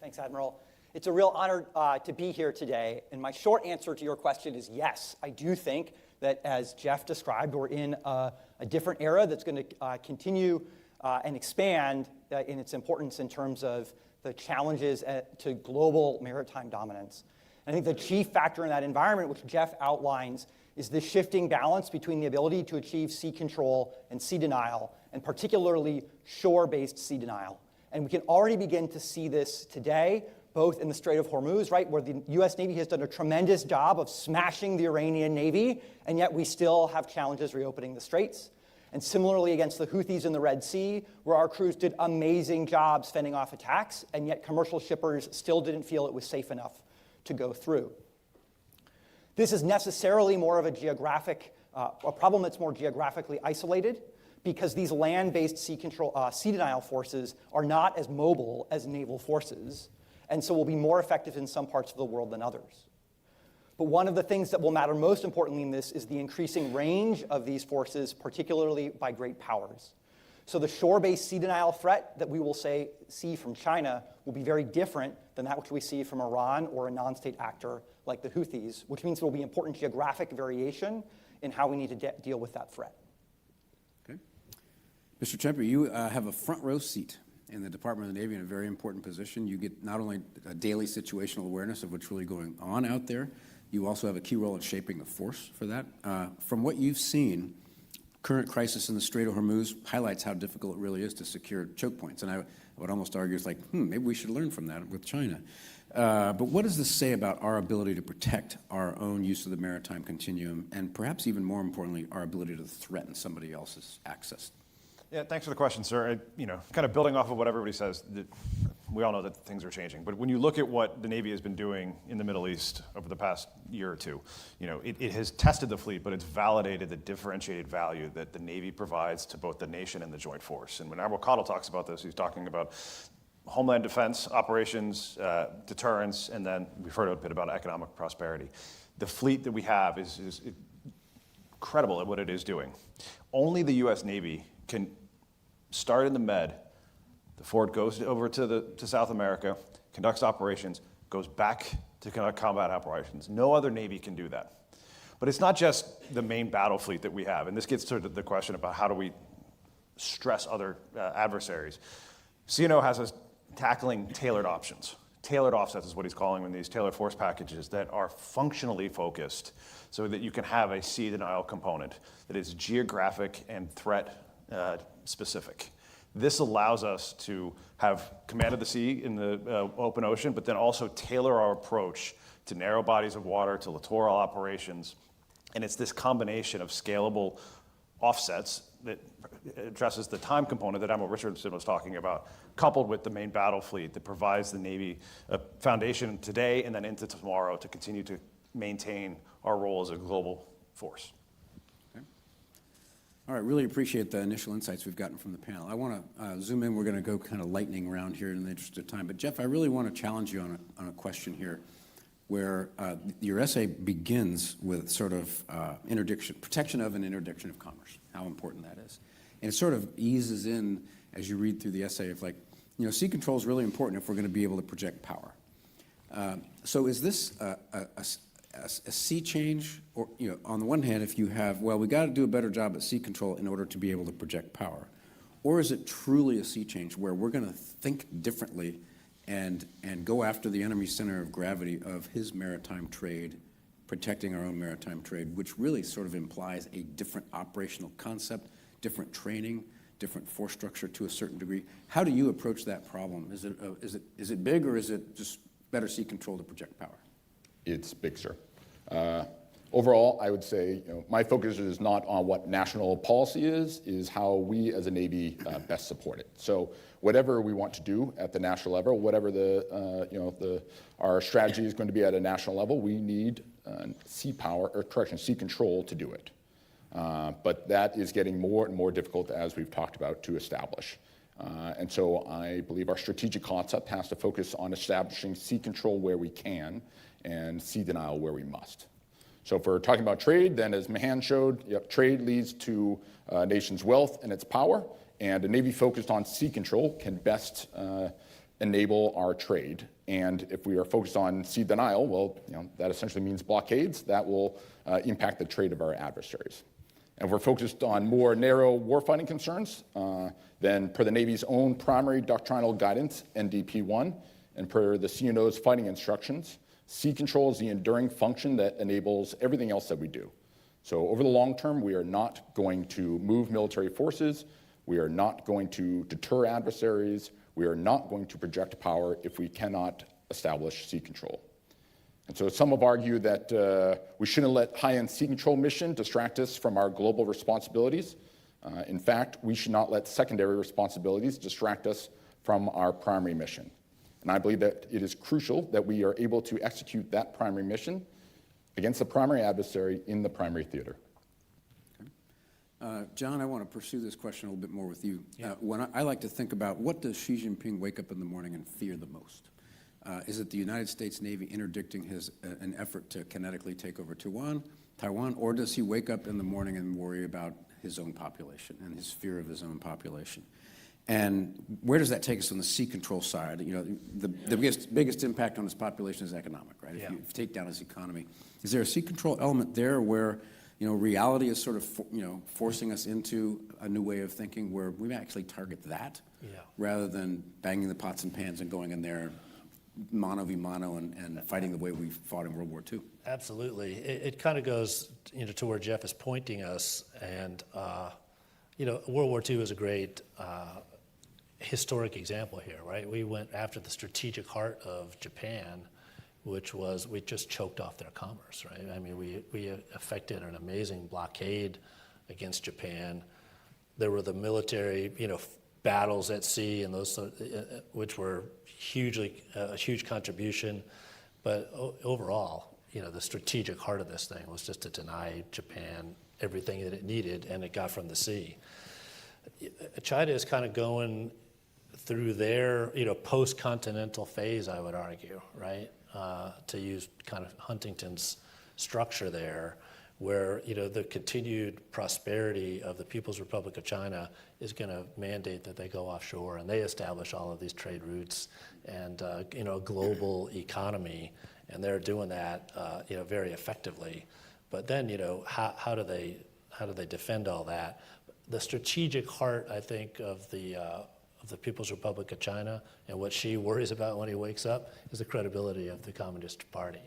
Thanks, Admiral. It's a real honor to be here today. And my short answer to your question is yes. I do think that, as Jeff described, we're in a different era that's going to continue and expand in its importance in terms of the challenges to global maritime dominance. And I think the chief factor in that environment, which Jeff outlines, is the shifting balance between the ability to achieve sea control and sea denial, and particularly shore-based sea denial. And we can already begin to see this today, both in the Strait of Hormuz, right, where the U.S. Navy has done a tremendous job of smashing the Iranian Navy, and yet we still have challenges reopening the straits. And similarly against the Houthis in the Red Sea, where our crews did amazing jobs fending off attacks, and yet commercial shippers still didn't feel it was safe enough to go through. This is necessarily more of a problem that's more geographically isolated, because these land-based sea denial forces are not as mobile as naval forces, and so will be more effective in some parts of the world than others. But one of the things that will matter most importantly in this is the increasing range of these forces, particularly by great powers. So the shore-based sea denial threat that we will see from China will be very different than that which we see from Iran or a non-state actor like the Houthis, which means there will be important geographic variation in how we need to deal with that threat. Okay. Mr. Chemper, you have a front row seat in the Department of the Navy in a very important position. You get not only a daily situational awareness of what's really going on out there, you also have a key role in shaping the force for that. From what you've seen, current crisis in the Strait of Hormuz highlights how difficult it really is to secure choke points. And I would almost argue it's like, maybe we should learn from that with China. But what does this say about our ability to protect our own use of the maritime continuum, and perhaps even more importantly, our ability to threaten somebody else's access? Yeah, thanks for the question, sir. Kind of building off of what everybody says, we all know that things are changing, but when you look at what the Navy has been doing in the Middle East over the past year or two, it has tested the fleet, but it's validated the differentiated value that the Navy provides to both the nation and the joint force. And when Admiral Cottle talks about this, he's talking about homeland defense, operations, deterrence, and then we've heard a bit about economic prosperity. The fleet that we have is incredible at what it is doing. Only the U.S. Navy can start in the Med. The Ford goes over to South America, conducts operations, goes back to conduct combat operations. No other Navy can do that. But it's not just the main battle fleet that we have, and this gets to the question about how do we stress other adversaries. CNO has us tackling tailored options. Tailored offsets is what he's calling them, these tailored force packages that are functionally focused so that you can have a sea denial component that is geographic and threat specific. This allows us to have command of the sea in the open ocean, but then also tailor our approach to narrow bodies of water, to littoral operations. And it's this combination of scalable offsets that addresses the time component that Admiral Richardson was talking about, coupled with the main battle fleet that provides the Navy a foundation today and then into tomorrow to continue to maintain our role as a global force. All right, really appreciate the initial insights we've gotten from the panel. I want to zoom in. We're going to go kind of lightning round here in the interest of time. But Jeff, I really want to challenge you on a question here where your essay begins with sort of protection of and interdiction of commerce, how important that is. And it sort of eases in as you read through the essay of like, sea control is really important if we're going to be able to project power. So is this a sea change, or on the one hand, if you have, we got to do a better job at sea control in order to be able to project power, or is it truly a sea change where we're going to think differently and go after the enemy's center of gravity of his maritime trade, protecting our own maritime trade, which really sort of implies a different operational concept, different training, different force structure to a certain degree? How do you approach that problem? Is it big, or is it just better sea control to project power? It's big, sir. Overall, I would say my focus is not on what national policy is how we as a Navy best support it. So whatever we want to do at the national level, whatever our strategy is going to be at a national level, we need sea control to do it. But that is getting more and more difficult, as we've talked about, to establish. And so I believe our strategic concept has to focus on establishing sea control where we can and sea denial where we must. So if we're talking about trade, then as Mahan showed, trade leads to a nation's wealth and its power, and a Navy focused on sea control can best enable our trade. And if we are focused on sea denial, that essentially means blockades that will impact the trade of our adversaries. And if we're focused on more narrow warfighting concerns, then per the Navy's own primary doctrinal guidance, NDP-1, and per the CNO's fighting instructions, sea control is the enduring function that enables everything else that we do. So over the long term, we are not going to move military forces. We are not going to deter adversaries. We are not going to project power if we cannot establish sea control. And so some have argued that we shouldn't let high-end sea control mission distract us from our global responsibilities. In fact, we should not let secondary responsibilities distract us from our primary mission. And I believe that it is crucial that we are able to execute that primary mission against the primary adversary in the primary theater. Okay. John, I want to pursue this question a little bit more with you. When I like to think about what does Xi Jinping wake up in the morning and fear the most? Is it the United States Navy interdicting an effort to kinetically take over Taiwan, or does he wake up in the morning and worry about his own population and his fear of his own population? And where does that take us on the sea control side? The biggest impact on his population is economic, right? If you take down his economy, is there a sea control element there where reality is sort of forcing us into a new way of thinking where we actually target that rather than banging the pots and pans and going in there mano a mano and fighting the way we fought in World War II? Absolutely. It kind of goes to where Jeff is pointing us, and World War II is a great historic example here, right? We went after the strategic heart of Japan, which was we just choked off their commerce, right? I mean, we effected an amazing blockade against Japan. There were the military, battles at sea and those, which were a huge contribution. But overall, the strategic heart of this thing was just to deny Japan everything that it needed, and it got from the sea. China is kind of going through their, post-continental phase, I would argue, right? To use kind of Huntington's structure there, where, the continued prosperity of the People's Republic of China is going to mandate that they go offshore and they establish all of these trade routes and, a global economy. And they're doing that, very effectively. But then, how do they defend all that? The strategic heart, I think, of the People's Republic of China and what Xi worries about when he wakes up is the credibility of the Communist Party.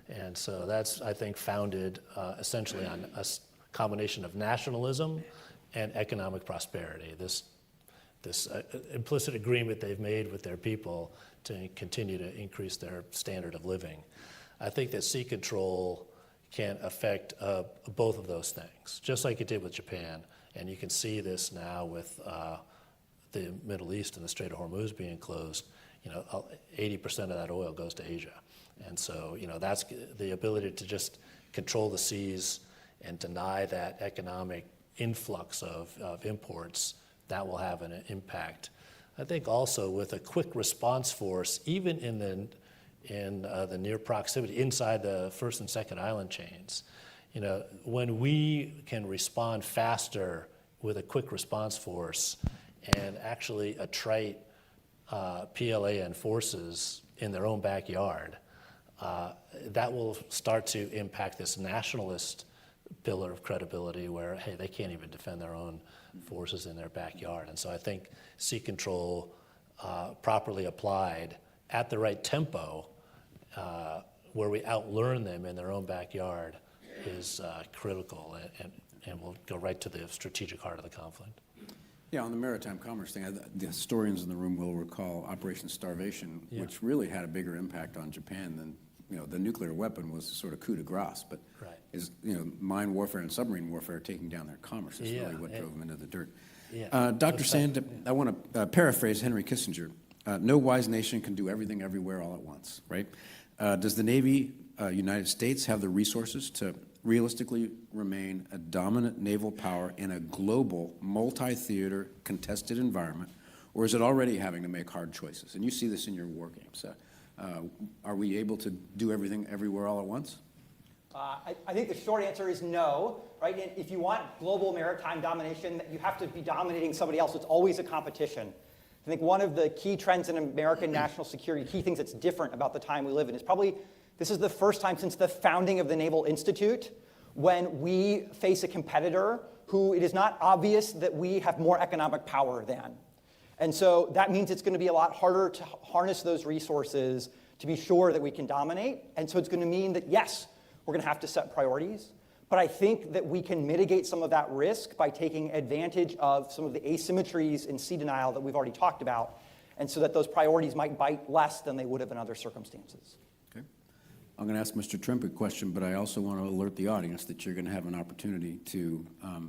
And so that's, I think, founded essentially on a combination of nationalism and economic prosperity. This implicit agreement they've made with their people to continue to increase their standard of living. I think that sea control can affect both of those things, just like it did with Japan. And you can see this now with the Middle East and the Strait of Hormuz being closed. 80% of that oil goes to Asia. And so, that's the ability to just control the seas and deny that economic influx of imports, that will have an impact. I think also with a quick response force, even in the near proximity, inside the first and second island chains, when we can respond faster with a quick response force and actually attrite PLAN forces in their own backyard, that will start to impact this nationalist pillar of credibility where, hey, they can't even defend their own forces in their backyard. And so I think sea control properly applied at the right tempo, where we outlearn them in their own backyard, is critical and will go right to the strategic heart of the conflict. Yeah, on the maritime commerce thing, the historians in the room will recall Operation Starvation, which really had a bigger impact on Japan than, the nuclear weapon was sort of coup de grace, but is, mine warfare and submarine warfare taking down their commerce is really what drove them into the dirt. Dr. Sand, I want to paraphrase Henry Kissinger. No wise nation can do everything everywhere all at once, right? Does the Navy, United States, have the resources to realistically remain a dominant naval power in a global, multi-theater, contested environment, or is it already having to make hard choices? And you see this in your war games. Are we able to do everything everywhere all at once? I think the short answer is no, right? And if you want global maritime domination, you have to be dominating somebody else. It's always a competition. I think one of the key trends in American national security, key things that's different about the time we live in, is probably this is the first time since the founding of the Naval Institute when we face a competitor who it is not obvious that we have more economic power than. And so that means it's going to be a lot harder to harness those resources to be sure that we can dominate. And so it's going to mean that, yes, we're going to have to set priorities. But I think that we can mitigate some of that risk by taking advantage of some of the asymmetries in sea denial that we've already talked about, and so that those priorities might bite less than they would have in other circumstances. Okay. I'm going to ask Mr. Tremp a question, but I also want to alert the audience that you're going to have an opportunity to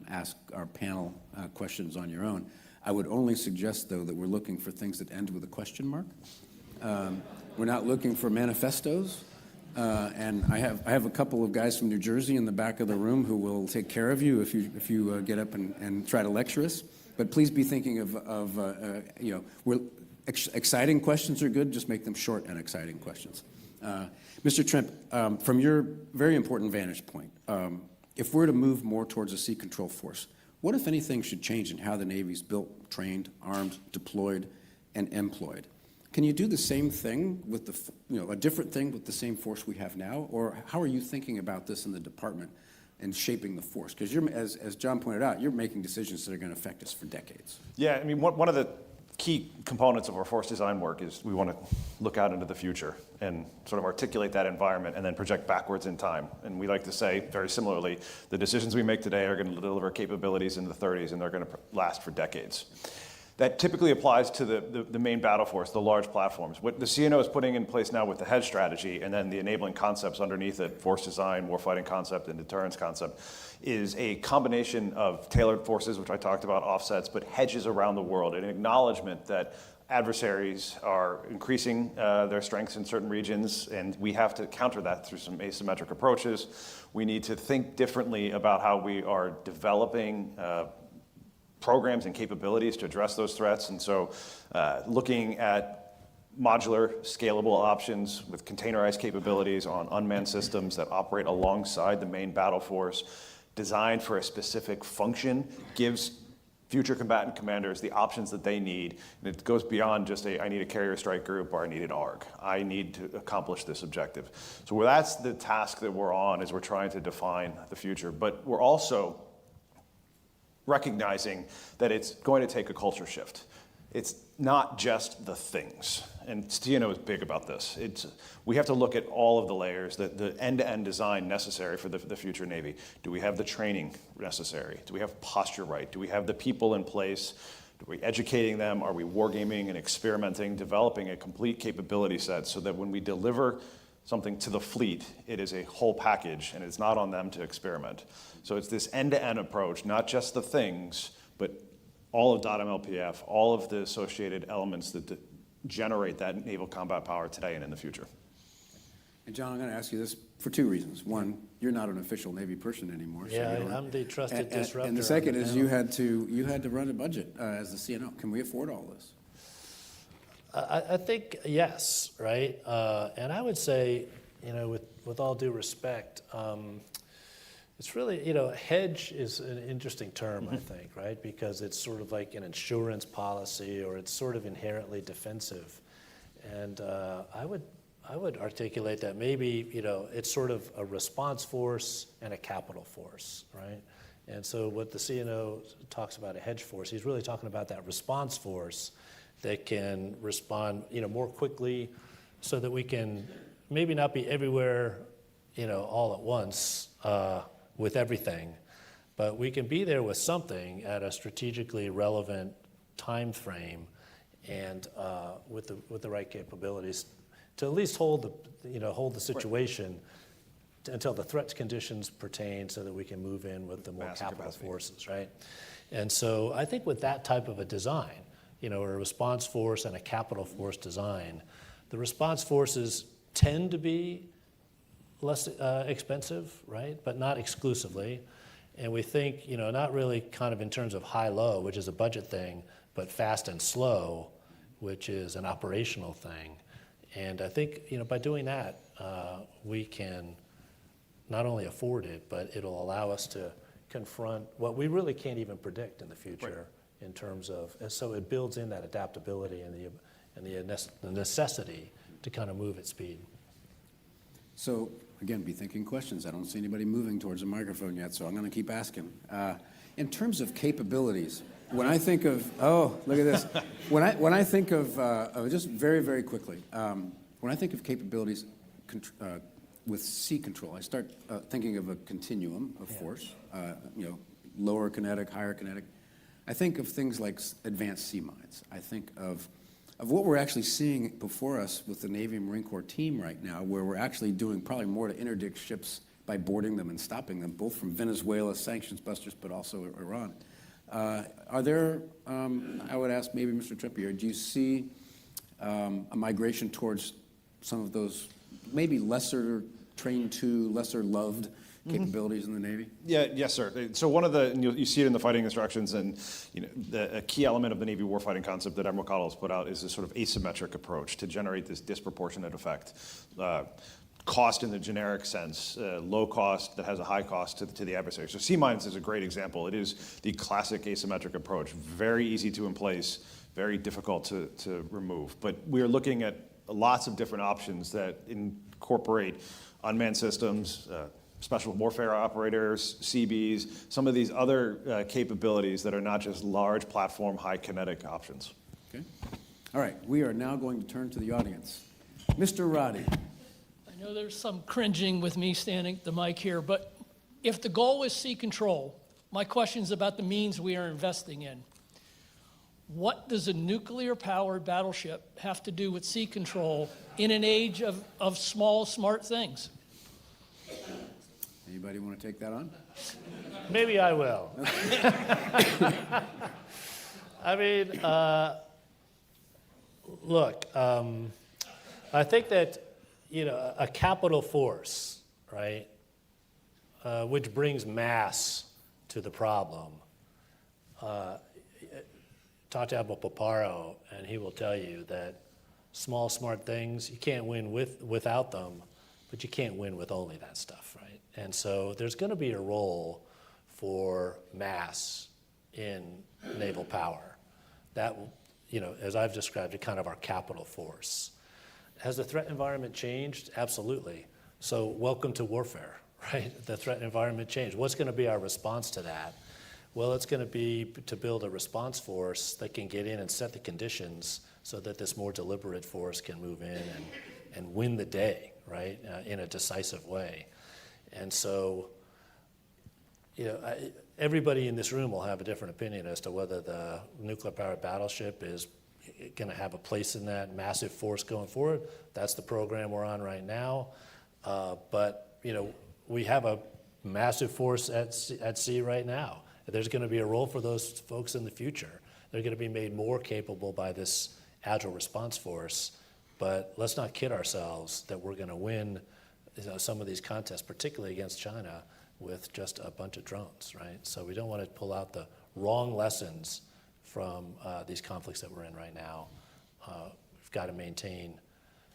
ask our panel questions on your own. I would only suggest, though, that we're looking for things that end with a question mark. We're not looking for manifestos. And I have a couple of guys from New Jersey in the back of the room who will take care of you if you get up and try to lecture us. But please be thinking of exciting questions are good. Just make them short and exciting questions. Mr. Tremp, from your very important vantage point, if we're to move more towards a sea control force, what, if anything, should change in how the Navy's built, trained, armed, deployed, and employed? Can you do the same thing with a different thing with the same force we have now? Or how are you thinking about this in the department and shaping the force? Because as John pointed out, you're making decisions that are going to affect us for decades. Yeah, I mean, one of the key components of our force design work is we want to look out into the future and sort of articulate that environment and then project backwards in time. And we like to say, very similarly, the decisions we make today are going to deliver capabilities in the 30s and they're going to last for decades. That typically applies to the main battle force, the large platforms. What the CNO is putting in place now with the hedge strategy and then the enabling concepts underneath it, force design, warfighting concept, and deterrence concept, is a combination of tailored forces, which I talked about, offsets, but hedges around the world, an acknowledgement that adversaries are increasing their strengths in certain regions, and we have to counter that through some asymmetric approaches. We need to think differently about how we are developing programs and capabilities to address those threats. And so looking at modular, scalable options with containerized capabilities on unmanned systems that operate alongside the main battle force, designed for a specific function, gives future combatant commanders the options that they need. And it goes beyond just I need a carrier strike group or I need an ARG. I need to accomplish this objective. So that's the task that we're on, as we're trying to define the future. But we're also recognizing that it's going to take a culture shift. It's not just the things, and CNO is big about this. We have to look at all of the layers, the end-to-end design necessary for the future Navy. Do we have the training necessary? Do we have posture right? Do we have the people in place? Are we educating them? Are we wargaming and experimenting, developing a complete capability set so that when we deliver something to the fleet, it is a whole package and it's not on them to experiment. So it's this end-to-end approach, not just the things, but all of .MLPF, all of the associated elements that generate that naval combat power today and in the future. And John, I'm going to ask you this for two reasons. One, you're not an official Navy person anymore. Yeah, so I'm the trusted disruptor. And the second is you had to run a budget as the CNO. Can we afford all this? I think yes, right? And I would say, with all due respect, it's really, hedge is an interesting term, I think, right? Because it's sort of like an insurance policy, or it's sort of inherently defensive. And I would articulate that maybe, it's sort of a response force and a capital force, right? And so what the CNO talks about a hedge force, he's really talking about that response force that can respond, more quickly, so that we can maybe not be everywhere, all at once with everything, but we can be there with something at a strategically relevant time frame, and with the right capabilities to at least hold the situation until the threat conditions pertain, so that we can move in with the more capital forces, right? And so I think with that type of a design, a response force and a capital force design, the response forces tend to be less expensive, right? But not exclusively. And we think, not really kind of in terms of high-low, which is a budget thing, but fast and slow, which is an operational thing. And I think, by doing that, we can not only afford it, but it'll allow us to confront what we really can't even predict in the future. Right. In terms of, so it builds in that adaptability and the necessity to kind of move at speed. So again, be thinking questions. I don't see anybody moving towards a microphone yet, so I'm going to keep asking. In terms of capabilities, when I think of, look at this. When I think of just very, very quickly, when I think of capabilities with sea control, I start thinking of a continuum of force, lower kinetic, higher kinetic. I think of things like advanced sea mines. I think of what we're actually seeing before us with the Navy and Marine Corps team right now, where we're actually doing probably more to interdict ships by boarding them and stopping them, both from Venezuela, sanctions busters, but also Iran. Are there, I would ask maybe Mr. Trippier, do you see a migration towards some of those maybe lesser trained to, lesser loved capabilities in the Navy? Yeah, yes, sir. So one of the, and you see it in the fighting instructions, and a key element of the Navy warfighting concept that Admiral Cottle has put out is this sort of asymmetric approach to generate this disproportionate effect. Cost in the generic sense, low cost that has a high cost to the adversary. So sea mines is a great example. It is the classic asymmetric approach. Very easy to emplace, very difficult to remove. But we are looking at lots of different options that incorporate unmanned systems, special warfare operators, CBs, some of these other capabilities that are not just large platform, high kinetic options. Okay. All right, we are now going to turn to the audience. Mr. Roddy. I know there's some cringing with me standing at the mic here, but if the goal is sea control, my question is about the means we are investing in. what does a nuclear-powered battleship have to do with sea control in an age of small, smart things? Anybody want to take that on? Maybe I will. I mean, look, I think that, a capital force, right, which brings mass to the problem. Talk to Admiral Paparo, and he will tell you that small, smart things, you can't win without them, but you can't win with only that stuff, right? And so there's going to be a role for mass in naval power. That, as I've described it, kind of our capital force. Has the threat environment changed? Absolutely. So welcome to warfare, right? The threat environment changed. What's going to be our response to that? Well, it's going to be to build a response force that can get in and set the conditions so that this more deliberate force can move in and win the day, right, in a decisive way. And so, everybody in this room will have a different opinion as to whether the nuclear-powered battleship is going to have a place in that massive force going forward. That's the program we're on right now. But we have a massive force at sea right now. There's going to be a role for those folks in the future. They're going to be made more capable by this agile response force. But let's not kid ourselves that we're going to win some of these contests, particularly against China, with just a bunch of drones, right? So we don't want to pull out the wrong lessons from these conflicts that we're in right now. We've got to maintain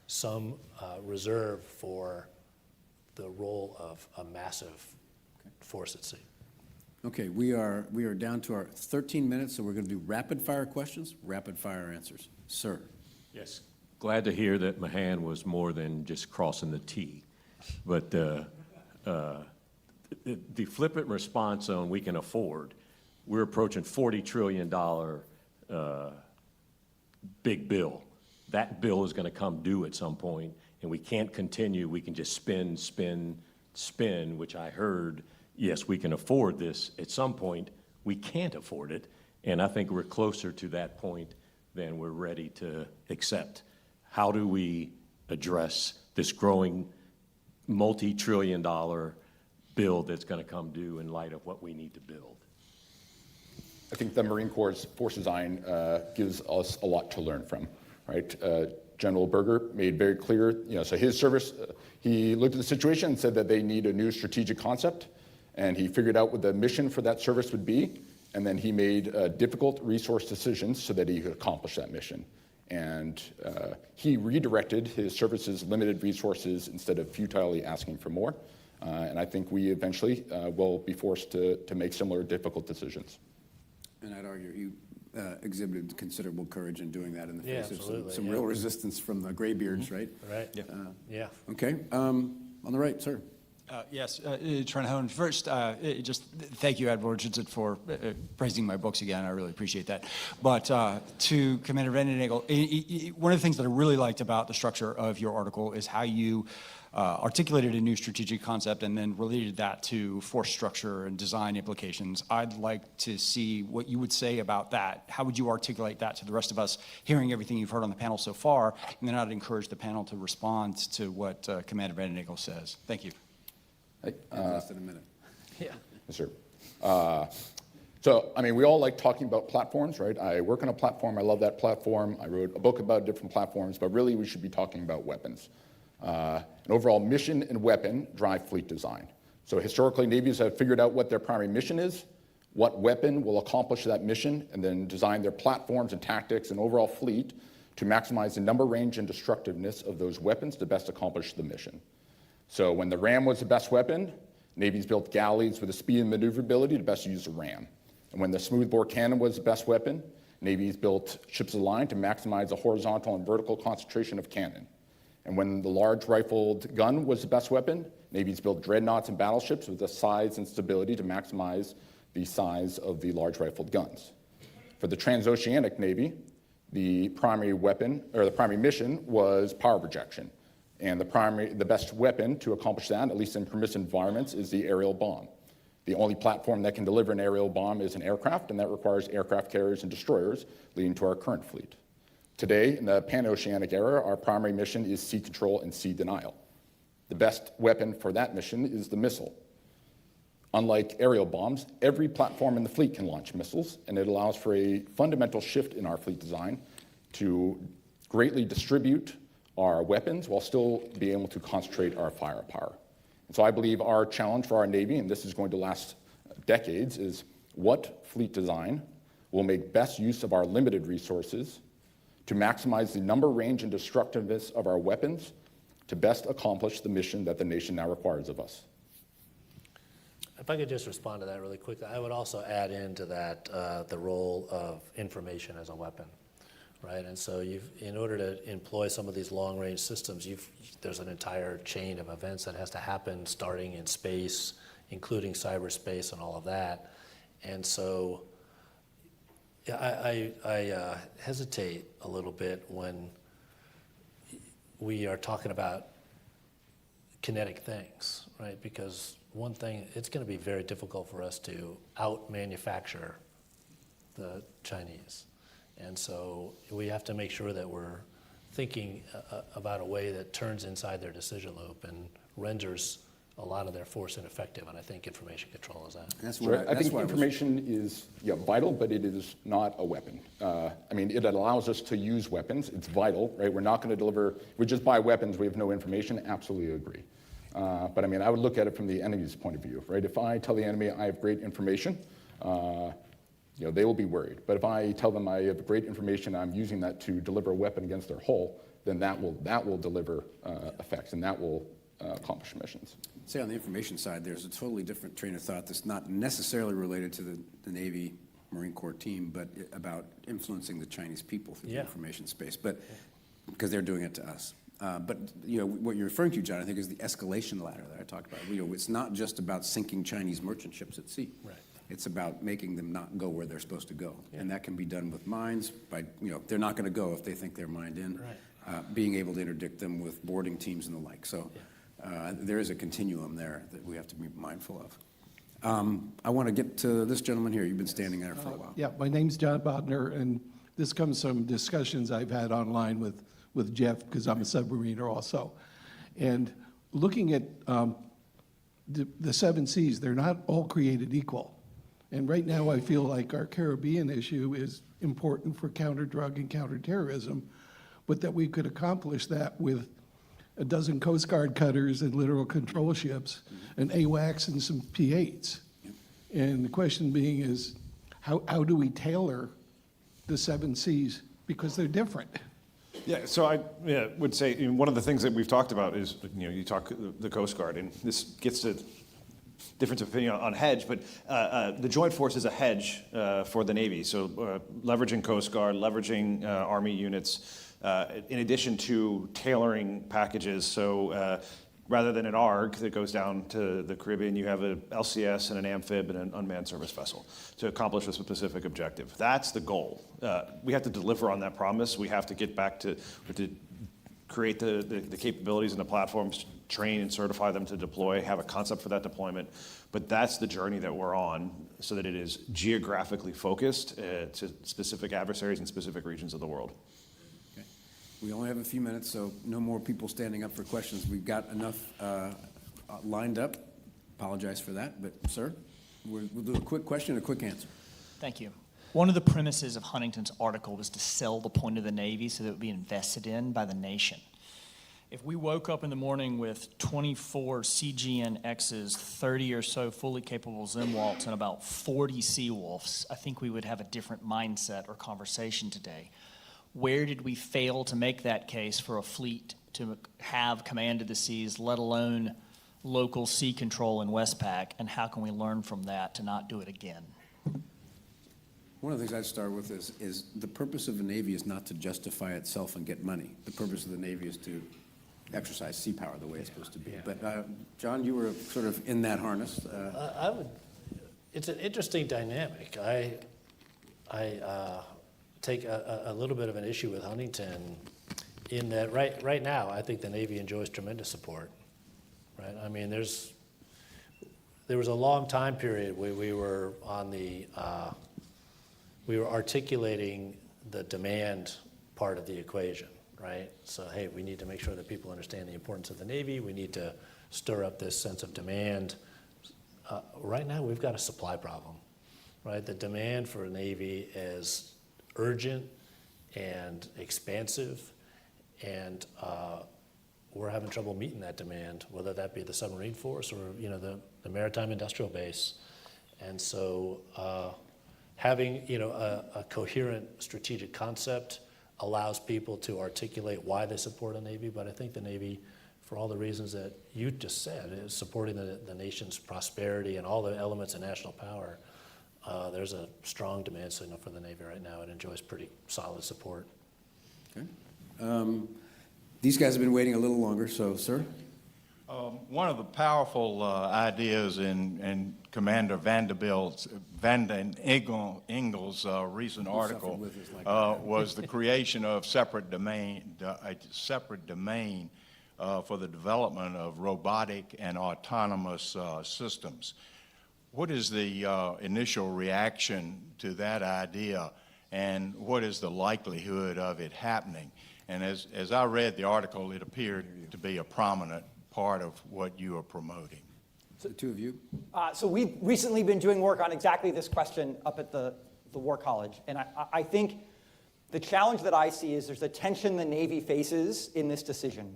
some reserve for the role of a massive force at sea. Okay, we are down to our 13 minutes, so we're going to do rapid-fire questions, rapid-fire answers. Sir. Yes, glad to hear that Mahan was more than just crossing the T. But the flippant response on we can afford, we're approaching $40 trillion big bill. That bill is going to come due at some point, and we can't continue. We can just spin, which I heard, yes, we can afford this. At some point, we can't afford it, and I think we're closer to that point than we're ready to accept. How do we address this growing multi-trillion-dollar bill that's going to come due in light of what we need to build? I think the Marine Corps' force design gives us a lot to learn from, right? General Berger made very clear, so his service, he looked at the situation and said that they need a new strategic concept, and he figured out what the mission for that service would be, and then he made difficult resource decisions so that he could accomplish that mission. And he redirected his service's limited resources instead of futilely asking for more. And I think we eventually will be forced to make similar difficult decisions. And I'd argue you exhibited considerable courage in doing that in the face of some yeah. real resistance from the graybeards, right? Right. Yeah. Yeah. Okay. On the right, sir. Yes, Trent Hone. First, just thank you, Admiral Richardson, for praising my books again. I really appreciate that. But to Commander Vandenagel, one of the things that I really liked about the structure of your article is how you articulated a new strategic concept and then related that to force structure and design implications. I'd like to see what you would say about that. How would you articulate that to the rest of us, hearing everything you've heard on the panel so far? And then I'd encourage the panel to respond to what Commander Vandenagel says. Thank you. Less than a minute. Yeah. Yes, sir. So, I mean, we all like talking about platforms, right? I work on a platform. I love that platform. I wrote a book about different platforms, but really we should be talking about weapons. An overall mission and weapon drive fleet design. So historically, navies have figured out what their primary mission is, what weapon will accomplish that mission, and then design their platforms and tactics and overall fleet to maximize the number, range, and destructiveness of those weapons to best accomplish the mission. So when the ram was the best weapon, navies built galleys with the speed and maneuverability to best use the ram. And when the smoothbore cannon was the best weapon, navies built ships of the line to maximize the horizontal and vertical concentration of cannon. And when the large rifled gun was the best weapon, navies built dreadnoughts and battleships with the size and stability to maximize the size of the large rifled guns. For the transoceanic navy, the primary weapon, or the primary mission, was power projection. And the best weapon to accomplish that, at least in permissive environments, is the aerial bomb. The only platform that can deliver an aerial bomb is an aircraft, and that requires aircraft carriers and destroyers, leading to our current fleet. Today, in the pan-oceanic era, our primary mission is sea control and sea denial. The best weapon for that mission is the missile. Unlike aerial bombs, every platform in the fleet can launch missiles, and it allows for a fundamental shift in our fleet design to greatly distribute our weapons while still being able to concentrate our firepower. And so I believe our challenge for our Navy, and this is going to last decades, is what fleet design will make best use of our limited resources to maximize the number, range, and destructiveness of our weapons to best accomplish the mission that the nation now requires of us. If I could just respond to that really quickly, I would also add into that the role of information as a weapon, right? And so in order to employ some of these long-range systems, there's an entire chain of events that has to happen starting in space, including cyberspace and all of that. And so I hesitate a little bit when we are talking about kinetic things, right? Because one thing, it's going to be very difficult for us to out-manufacture the Chinese. And so we have to make sure that we're thinking about a way that turns inside their decision loop and renders a lot of their force ineffective, and I think information control is that. I think information is vital, but it is not a weapon. I mean, it allows us to use weapons. It's vital, right? We're not going to deliver, we just buy weapons, we have no information. Absolutely agree. But I mean, I would look at it from the enemy's point of view, right? If I tell the enemy I have great information, they will be worried. But if I tell them I have great information, I'm using that to deliver a weapon against their hull, then that will deliver effects, and that will accomplish missions. Say on the information side, there's a totally different train of thought that's not necessarily related to the Navy Marine Corps team, but about influencing the Chinese people through the information space, but because they're doing it to us. But what you're referring to, John, I think is the escalation ladder that I talked about. It's not just about sinking Chinese merchant ships at sea. Right. It's about making them not go where they're supposed to go, and that can be done with mines. By they're not going to go if they think they're mined in. Right. Being able to interdict them with boarding teams and the like. So. There is a continuum there that we have to be mindful of. I want to get to this gentleman here. You've been standing there for a while. Yeah, my name's John Bodner, and this comes from discussions I've had online with Jeff, because I'm a submariner also. And looking at the seven seas, they're not all created equal. And right now I feel like our Caribbean issue is important for counter-drug and counter-terrorism, but that we could accomplish that with a dozen Coast Guard cutters and littoral control ships, an AWACS and some P-8s. And the question being is, how do we tailor the seven seas? Because they're different. Yeah, so I would say one of the things that we've talked about is, you talk the Coast Guard, and this gets to difference of opinion on hedge, but the Joint Force is a hedge for the Navy. So leveraging Coast Guard, leveraging Army units, in addition to tailoring packages. So rather than an ARG that goes down to the Caribbean, you have an LCS and an amphib and an unmanned surface vessel to accomplish a specific objective. That's the goal. We have to deliver on that promise. We have to get back to create the capabilities and the platforms, train and certify them to deploy, have a concept for that deployment. But that's the journey that we're on, so that it is geographically focused to specific adversaries in specific regions of the world. We only have a few minutes, so no more people standing up for questions. We've got enough lined up. Apologize for that, but sir, we'll do a quick question, a quick answer. Thank you. One of the premises of Huntington's article was to sell the point of the Navy so that it would be invested in by the nation. If we woke up in the morning with 24 CGN-X's, 30 or so fully capable Zimwalts, and about 40 Seawolves, I think we would have a different mindset or conversation today. Where did we fail to make that case for a fleet to have command of the seas, let alone local sea control in Westpac, and how can we learn from that to not do it again? One of the things I'd start with is the purpose of the Navy is not to justify itself and get money. The purpose of the Navy is to exercise sea power the way it's supposed to be. But John, you were sort of in that harness. It's an interesting dynamic. I take a little bit of an issue with Huntington in that right now I think the Navy enjoys tremendous support. Right? I mean, there was a long time period where we were articulating the demand part of the equation, right? So, hey, we need to make sure that people understand the importance of the Navy. We need to stir up this sense of demand. Right now, we've got a supply problem, right? The demand for a Navy is urgent and expansive, and we're having trouble meeting that demand, whether that be the submarine force or the maritime industrial base. And so having a coherent strategic concept allows people to articulate why they support a Navy. But I think the Navy, for all the reasons that you just said, is supporting the nation's prosperity and all the elements of national power. There's a strong demand signal for the Navy right now. It enjoys pretty solid support. Okay. These guys have been waiting a little longer, so, sir? One of the powerful ideas in Commander Vanden Engel's recent article was the creation of a separate domain for the development of robotic and autonomous systems. What is the initial reaction to that idea, and what is the likelihood of it happening? And as I read the article, it appeared to be a prominent part of what you are promoting. So, the two of you? So we've recently been doing work on exactly this question up at the War College. And I think the challenge that I see is there's a tension the Navy faces in this decision,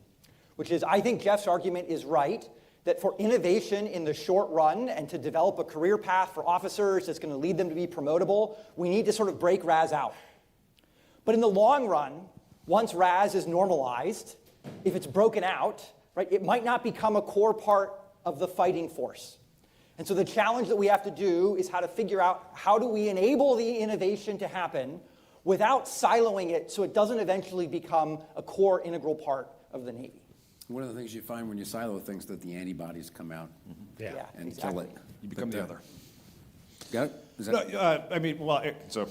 which is I think Jeff's argument is right, that for innovation in the short run and to develop a career path for officers that's going to lead them to be promotable, we need to sort of break RAS out. But in the long run, once RAS is normalized, if it's broken out, right, it might not become a core part of the fighting force. And so the challenge that we have to do is how to figure out how do we enable the innovation to happen without siloing it so it doesn't eventually become a core integral part of the Navy. One of the things you find when you silo things that the antibodies come out and kill it. You become the other. Got it? Is that So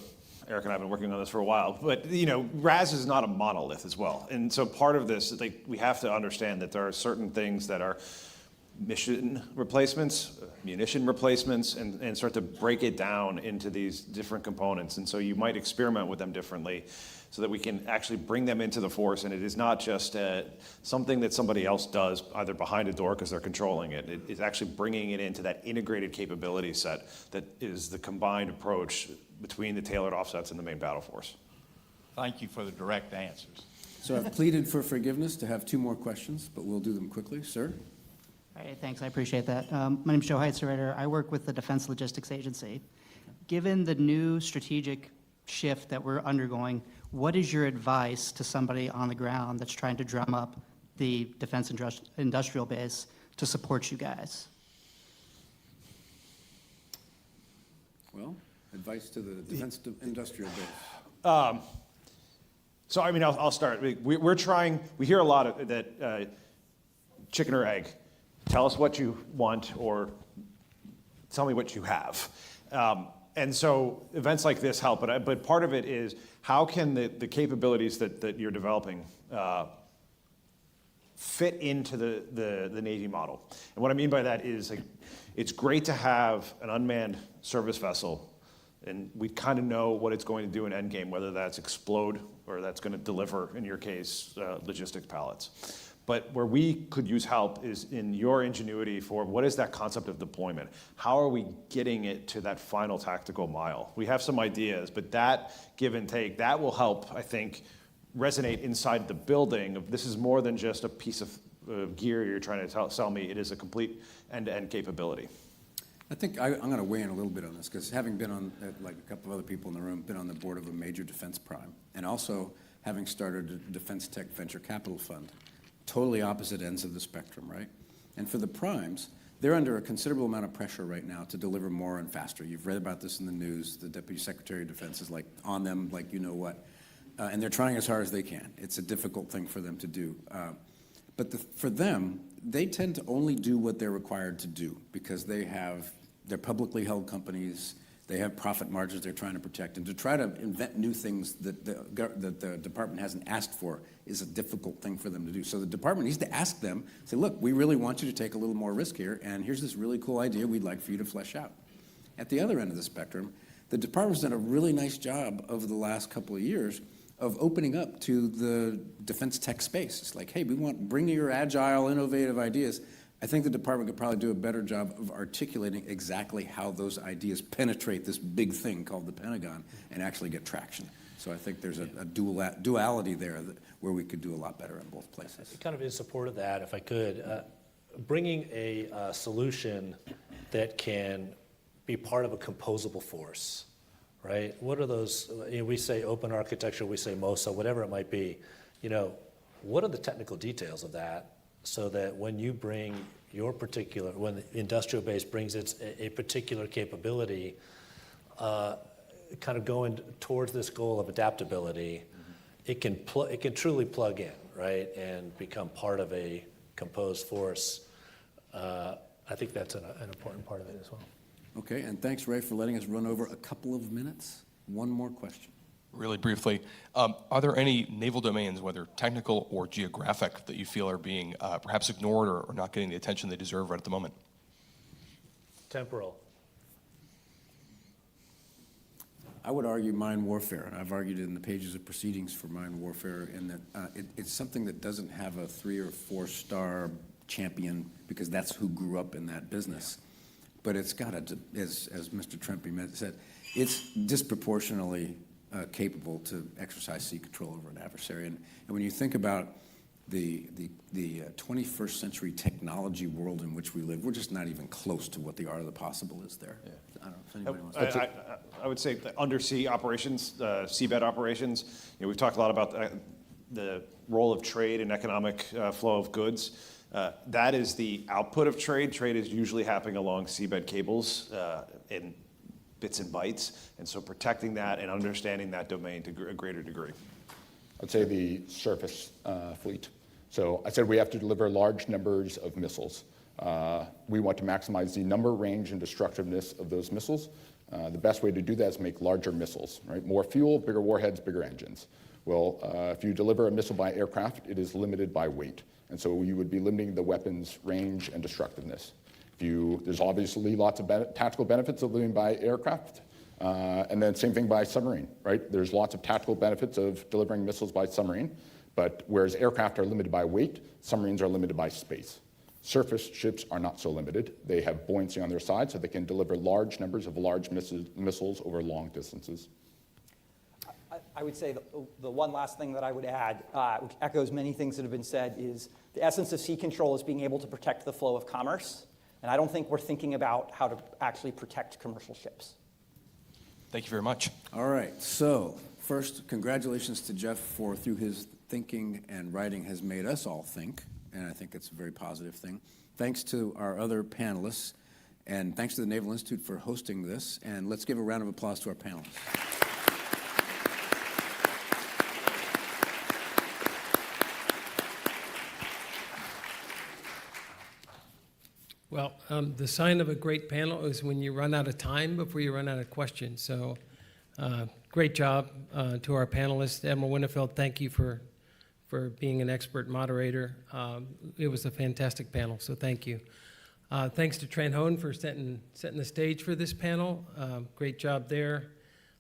Eric and I have been working on this for a while, but RAS is not a monolith as well. And so part of this, we have to understand that there are certain things that are mission replacements, munition replacements, and start to break it down into these different components. And so you might experiment with them differently so that we can actually bring them into the force, and it is not just something that somebody else does either behind a door because they're controlling it. It is actually bringing it into that integrated capability set that is the combined approach between the tailored offsets and the main battle force. Thank you for the direct answers. So I've pleaded for forgiveness to have two more questions, but we'll do them quickly. Sir? All right, thanks. I appreciate that. My name is Joe Heitzer. I work with the Defense Logistics Agency. Given the new strategic shift that we're undergoing, what is your advice to somebody on the ground that's trying to drum up the defense industrial base to support you guys? Well, advice to the defense industrial base. So I'll start. We're trying. We hear a lot of that chicken or egg. Tell us what you want, or tell me what you have. And so events like this help. But part of it is how can the capabilities that you're developing fit into the Navy model? And what I mean by that is it's great to have an unmanned service vessel, and we kind of know what it's going to do in endgame, whether that's explode or that's going to deliver, in your case, logistics pallets. But where we could use help is in your ingenuity for what is that concept of deployment? How are we getting it to that final tactical mile? We have some ideas, but that give and take, that will help, I think, resonate inside the building of this is more than just a piece of gear you're trying to sell me. It is a complete end-to-end capability. I think I'm going to weigh in a little bit on this, because having been on, like a couple of other people in the room, been on the board of a major defense prime, and also having started a defense tech venture capital fund, totally opposite ends of the spectrum, right? And for the primes, they're under a considerable amount of pressure right now to deliver more and faster. You've read about this in the news. The Deputy Secretary of Defense is on them like you know what. And they're trying as hard as they can. It's a difficult thing for them to do. But for them, they tend to only do what they're required to do because they're publicly held companies. They have profit margins they're trying to protect. And to try to invent new things that the department hasn't asked for is a difficult thing for them to do. So the department needs to ask them, say, look, we really want you to take a little more risk here, and here's this really cool idea we'd like for you to flesh out. At the other end of the spectrum, the department's done a really nice job over the last couple of years of opening up to the defense tech space. It's like, hey, bring your agile, innovative ideas. I think the department could probably do a better job of articulating exactly how those ideas penetrate this big thing called the Pentagon and actually get traction. So I think there's a duality there where we could do a lot better in both places. Kind of in support of that, if I could, bringing a solution that can be part of a composable force, right? What are those, we say open architecture, we say MOSA, whatever it might be. What are the technical details of that so that when you bring when the industrial base brings a particular capability, kind of going towards this goal of adaptability, it can truly plug in, right, and become part of a composed force. I think that's an important part of it as well. Okay, and thanks, Ray, for letting us run over a couple of minutes. One more question. Really briefly, are there any naval domains, whether technical or geographic, that you feel are being perhaps ignored or not getting the attention they deserve right at the moment? Temporal. I would argue mine warfare, and I've argued in the pages of proceedings for mine warfare, in that it's something that doesn't have a 3 or 4 star champion because that's who grew up in that business. But it's got as Mr. Trempe said, it's disproportionately capable to exercise sea control over an adversary. And when you think about the 21st century technology world in which we live, we're just not even close to what the art of the possible is there. Yeah. I don't know if anybody wants to. I would say that undersea operations, seabed operations, we've talked a lot about the role of trade and economic flow of goods. That is the output of trade. Trade is usually happening along seabed cables in bits and bytes, and so protecting that and understanding that domain to a greater degree. I'd say the surface fleet. So I said we have to deliver large numbers of missiles. We want to maximize the number, range, and destructiveness of those missiles. The best way to do that is make larger missiles, right? More fuel, bigger warheads, bigger engines. Well, if you deliver a missile by aircraft, it is limited by weight. And so you would be limiting the weapon's range and destructiveness. There's obviously lots of tactical benefits of living by aircraft, and then same thing by submarine, right? There's lots of tactical benefits of delivering missiles by submarine, but whereas aircraft are limited by weight, submarines are limited by space. Surface ships are not so limited. They have buoyancy on their side, so they can deliver large numbers of large missiles over long distances. I would say the one last thing that I would add, which echoes many things that have been said, is the essence of sea control is being able to protect the flow of commerce. And I don't think we're thinking about how to actually protect commercial ships. Thank you very much. All right, so first, congratulations to Jeff for, through his thinking and writing, has made us all think, and I think it's a very positive thing. Thanks to our other panelists, and thanks to the Naval Institute for hosting this, and let's give a round of applause to our panelists. Well, the sign of a great panel is when you run out of time before you run out of questions. So great job to our panelists. Admiral Winnefeld, thank you for being an expert moderator. It was a fantastic panel, so thank you. Thanks to Trent Hone for setting the stage for this panel. Great job there.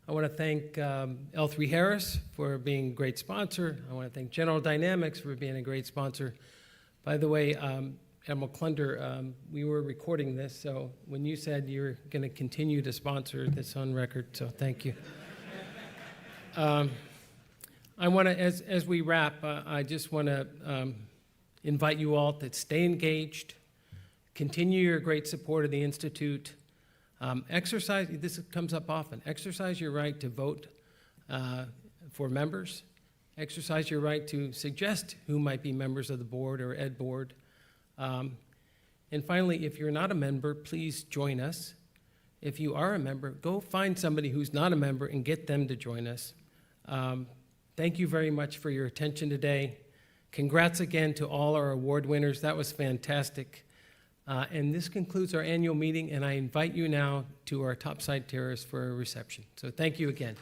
I want to thank L3 Harris for being a great sponsor. I want to thank General Dynamics for being a great sponsor. By the way, Admiral Klunder, we were recording this, so when you said you're going to continue to sponsor this on record, so thank you. I want to, as we wrap, I just want to invite you all to stay engaged, continue your great support of the Institute, exercise, this comes up often, exercise your right to vote for members, exercise your right to suggest who might be members of the board or ed board. And finally, if you're not a member, please join us. If you are a member, go find somebody who's not a member and get them to join us. Thank you very much for your attention today. Congrats again to all our award winners. That was fantastic. And this concludes our annual meeting, and I invite you now to our topside terrace for a reception. So thank you again.